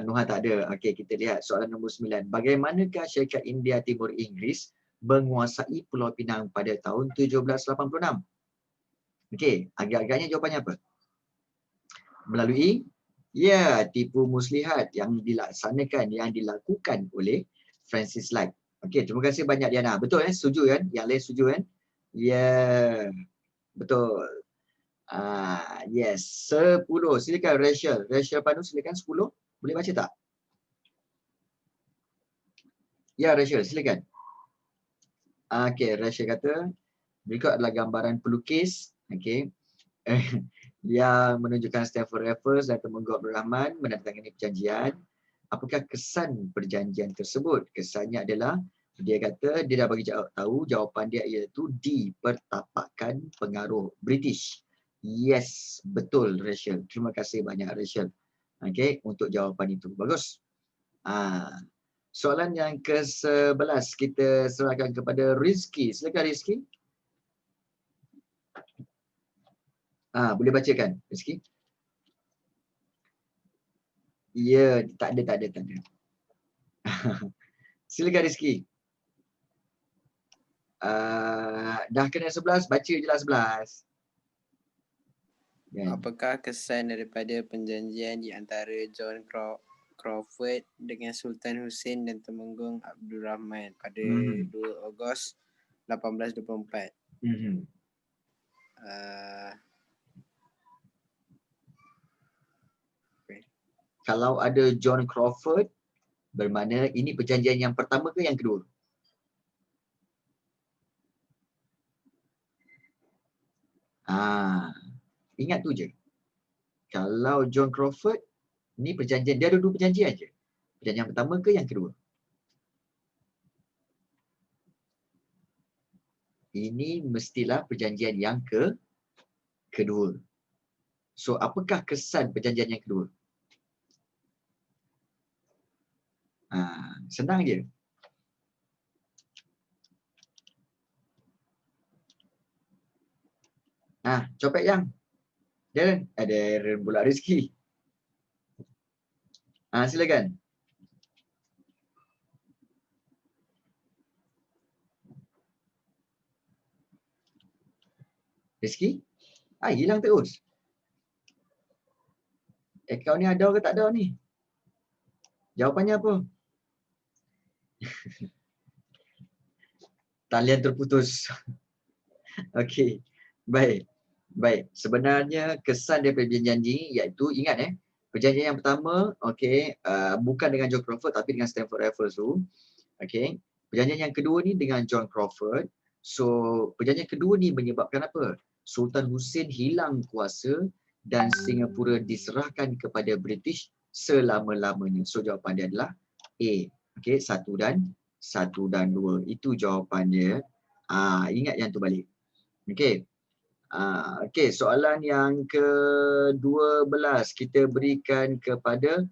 [SPEAKER 1] Noha tak ada. Okey, kita lihat soalan nombor 9. Bagaimanakah syarikat India Timur Inggeris menguasai Pulau Pinang pada tahun 1786? Okey, agak-agaknya jawapannya apa? Melalui tipu muslihat yang dilakukan oleh Francis Light. Okey, terima kasih banyak Diana. Betul setuju kan? Yang lain setuju kan? Betul. Yes, 10. Silakan Rachel Panu, silakan 10. Boleh baca tak? Ya, Rachel, silakan. Okey, Rachel kata berikut adalah gambaran pelukis yang menunjukkan Stamford Raffles dan Temenggong Abdul Rahman menandatangani perjanjian. Apakah kesan perjanjian tersebut? Kesannya adalah dia kata dia dah bagi tahu jawapan dia iaitu D, pertapakan pengaruh British. Yes, betul Rachel. Terima kasih banyak Rachel. Okey, untuk jawapan itu. Bagus. Soalan yang ke-11 kita serahkan kepada Rizky. Silakan Rizky. Boleh bacakan Rizky? Ya, tak ada. Silakan Rizky. Dah kena 11, baca je lah 11.
[SPEAKER 7] Apakah kesan daripada perjanjian di antara John Crawford dengan Sultan Hussein dan Temenggong Abdul Rahman pada 2 Ogos 1824?
[SPEAKER 1] Kalau ada John Crawford, bermakna ini perjanjian yang pertama ke yang kedua? Ingat tu je. Kalau John Crawford, ni perjanjian, dia ada 2 perjanjian je. Perjanjian pertama ke yang kedua? Ini mestilah perjanjian yang kedua. So, apakah kesan perjanjian yang kedua? Senang je. Copet yang. Darren pula Rizky. Silakan. Rizky? Hilang terus. Kau ni ada ke tak ada ni? Jawapannya apa? Talian terputus. Okey. Baik. Sebenarnya kesan daripada perjanjian ini iaitu ingat perjanjian yang pertama bukan dengan John Crawford tapi dengan Stamford Raffles tu. Okey. Perjanjian yang kedua ni dengan John Crawford. So perjanjian kedua ni menyebabkan apa? Sultan Hussein hilang kuasa dan Singapura diserahkan kepada British selama-lamanya. So jawapan dia adalah A. Okey, 1 dan 2. Itu jawapan dia. Ingat yang tu balik. Okey. Okey, soalan yang ke-12 kita berikan kepada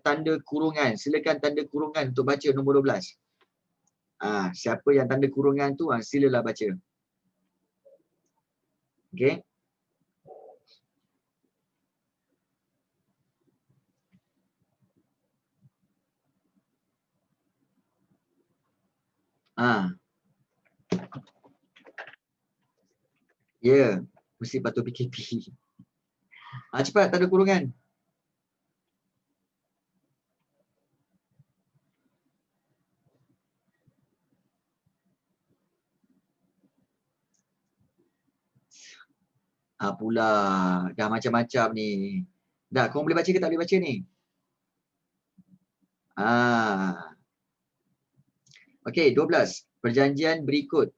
[SPEAKER 1] tanda kurungan. Silakan tanda kurungan untuk baca nombor 12. Siapa yang tanda kurungan tu silalah baca. Okey. Ya, mesti patuh PKP. Cepat tanda kurungan. Pula dah macam-macam ni. Dah, korang boleh baca ke tak boleh baca ni? Okey, 12. Perjanjian berikut.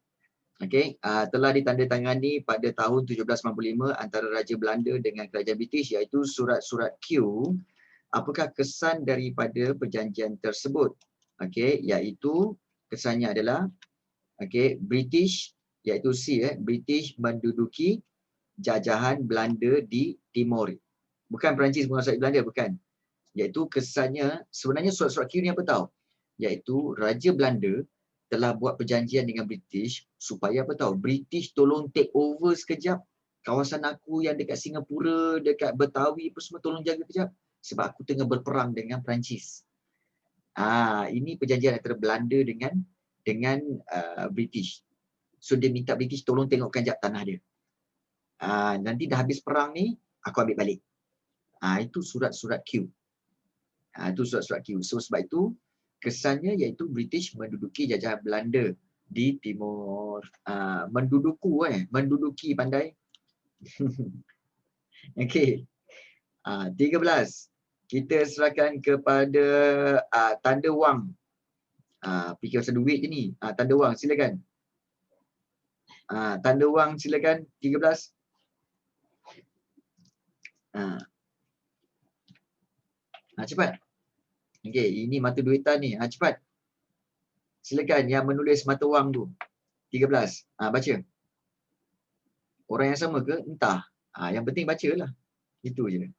[SPEAKER 1] Okey, telah ditandatangani pada tahun 1795 antara Raja Belanda dengan Kerajaan British, iaitu surat-surat Q. Apakah kesan daripada perjanjian tersebut? Okey, iaitu kesannya adalah British, iaitu C, British menduduki jajahan Belanda di Timur. Bukan Perancis menguasai Belanda, bukan. Iaitu kesannya, sebenarnya surat-surat Q ni apa tahu? Iaitu Raja Belanda telah buat perjanjian dengan British supaya apa tahu? British tolong take over sekejap kawasan aku yang dekat Singapura, dekat Betawi apa semua, tolong jaga sekejap sebab aku tengah berperang dengan Perancis. Ini perjanjian antara Belanda dengan British. So dia minta British tolong tengokkan jap tanah dia. Nanti dah habis perang ni, aku ambil balik. Itu surat-surat Q. Itu surat-surat Q. So sebab itu kesannya iaitu British menduduki jajahan Belanda di Timur. Menduduki pandai. Okey. 13. Kita serahkan kepada tanda wang. Fikir pasal duit je ni. Tanda wang, silakan. Tanda wang silakan. 13. Cepat. Okey, ini mata duitan ni. Cepat. Silakan yang menulis mata wang tu. 13. Baca. Orang yang sama ke? Entah. Yang penting bacalah. Itu je.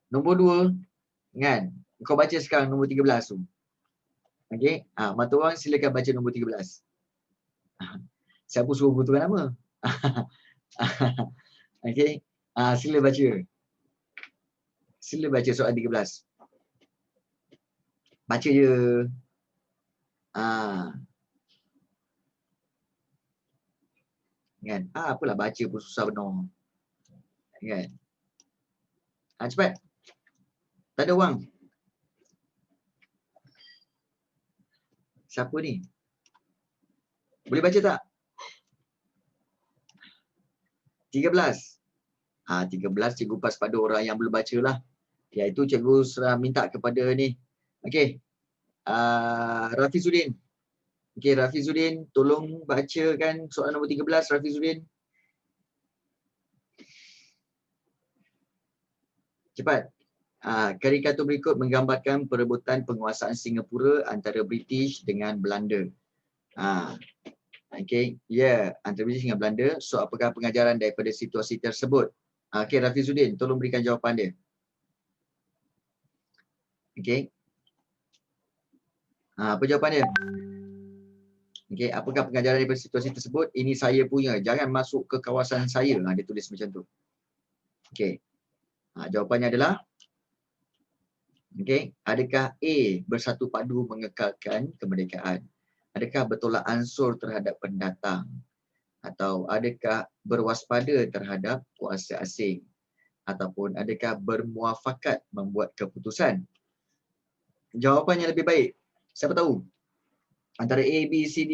[SPEAKER 1] Nombor 2. Kan? Kau baca sekarang nombor 13 tu. Okey. Mata wang silakan baca nombor 13. Siapa suruh butuhkan nama? Okey. Sila baca. Sila baca soalan 13. Baca je. Kan? Apalah baca pun susah benar. Kan? Cepat. Tanda wang. Siapa ni? Boleh baca tak? 13. 13 cikgu pas pada orang yang belum baca lah. Iaitu cikgu minta kepada ni. Okey. Rafizuddin. Okey, Rafizuddin tolong bacakan soalan nombor 13, Rafizuddin. Cepat. Karikatur berikut menggambarkan perebutan penguasaan Singapura antara British dengan Belanda. Okey, antara British dengan Belanda. So, apakah pengajaran daripada situasi tersebut? Okey, Rafizuddin, tolong berikan jawapan dia. Okey. Apa jawapan dia? Okey, apakah pengajaran daripada situasi tersebut? Ini saya punya. Jangan masuk ke kawasan saya. Dia tulis macam tu. Okey. Jawapannya adalah adakah A, bersatu padu mengekalkan kemerdekaan? Adakah bertolak ansur terhadap pendatang? Atau adakah berwaspada terhadap kuasa asing? Ataupun adakah bermuafakat membuat keputusan? Jawapannya lebih baik. Siapa tahu? Antara A, B, C, D.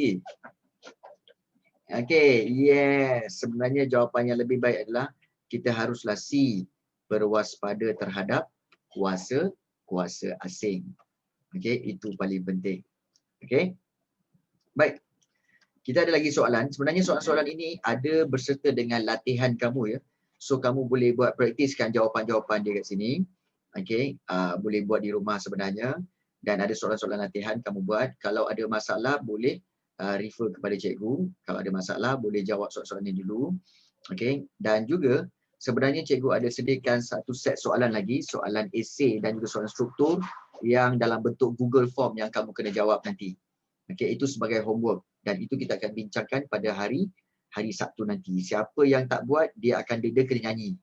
[SPEAKER 1] Okey, yes. Sebenarnya jawapannya lebih baik adalah kita haruslah C, berwaspada terhadap kuasa asing. Okey, itu paling penting. Okey. Baik. Kita ada lagi soalan. Sebenarnya soalan-soalan ini ada berserta dengan latihan kamu ya. So kamu boleh buat praktiskan jawapan-jawapan dia kat sini. okey, boleh buat di rumah sebenarnya, dan ada soalan-soalan latihan kamu buat. Kalau ada masalah boleh refer kepada cikgu. Kalau ada masalah boleh jawab soalan-soalan ini dulu. Okey, dan juga sebenarnya cikgu ada sediakan satu set soalan lagi, soalan esei dan juga soalan struktur yang dalam bentuk Google Form yang kamu kena jawab nanti. Okey, itu sebagai homework dan itu kita akan bincangkan pada hari Sabtu nanti. Siapa yang tak buat dia akan dia kena nyanyi.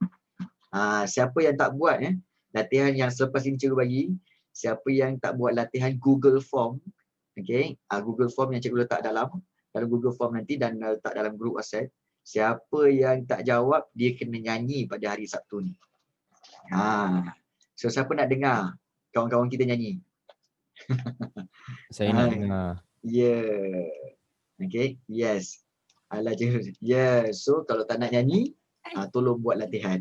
[SPEAKER 1] Siapa yang tak buat latihan yang selepas ini cikgu bagi, siapa yang tak buat latihan Google Form, okey, Google Form yang cikgu letak dalam Google Form nanti dan letak dalam grup WhatsApp, siapa yang tak jawab dia kena nyanyi pada hari Sabtu ni. So siapa nak dengar kawan-kawan kita nyanyi?
[SPEAKER 2] Saya nak dengar.
[SPEAKER 1] Yeah. Okay, yes. Alah je. Yes. So kalau tak nak nyanyi, tolong buat latihan.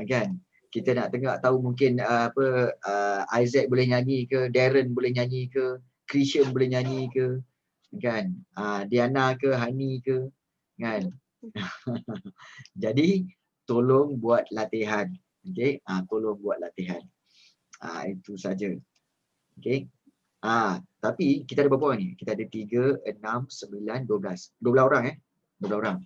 [SPEAKER 1] Kan? Kita nak tengok tahu mungkin Isaac boleh nyanyi ke, Darren boleh nyanyi ke, Christian boleh nyanyi ke, kan? Diana ke, Hani ke, kan? Jadi tolong buat latihan. Okey, tolong buat latihan. Itu saja. Okey. Tapi kita ada berapa orang ni? Kita ada 3, 6, 9, 12. 12 orang 12 orang.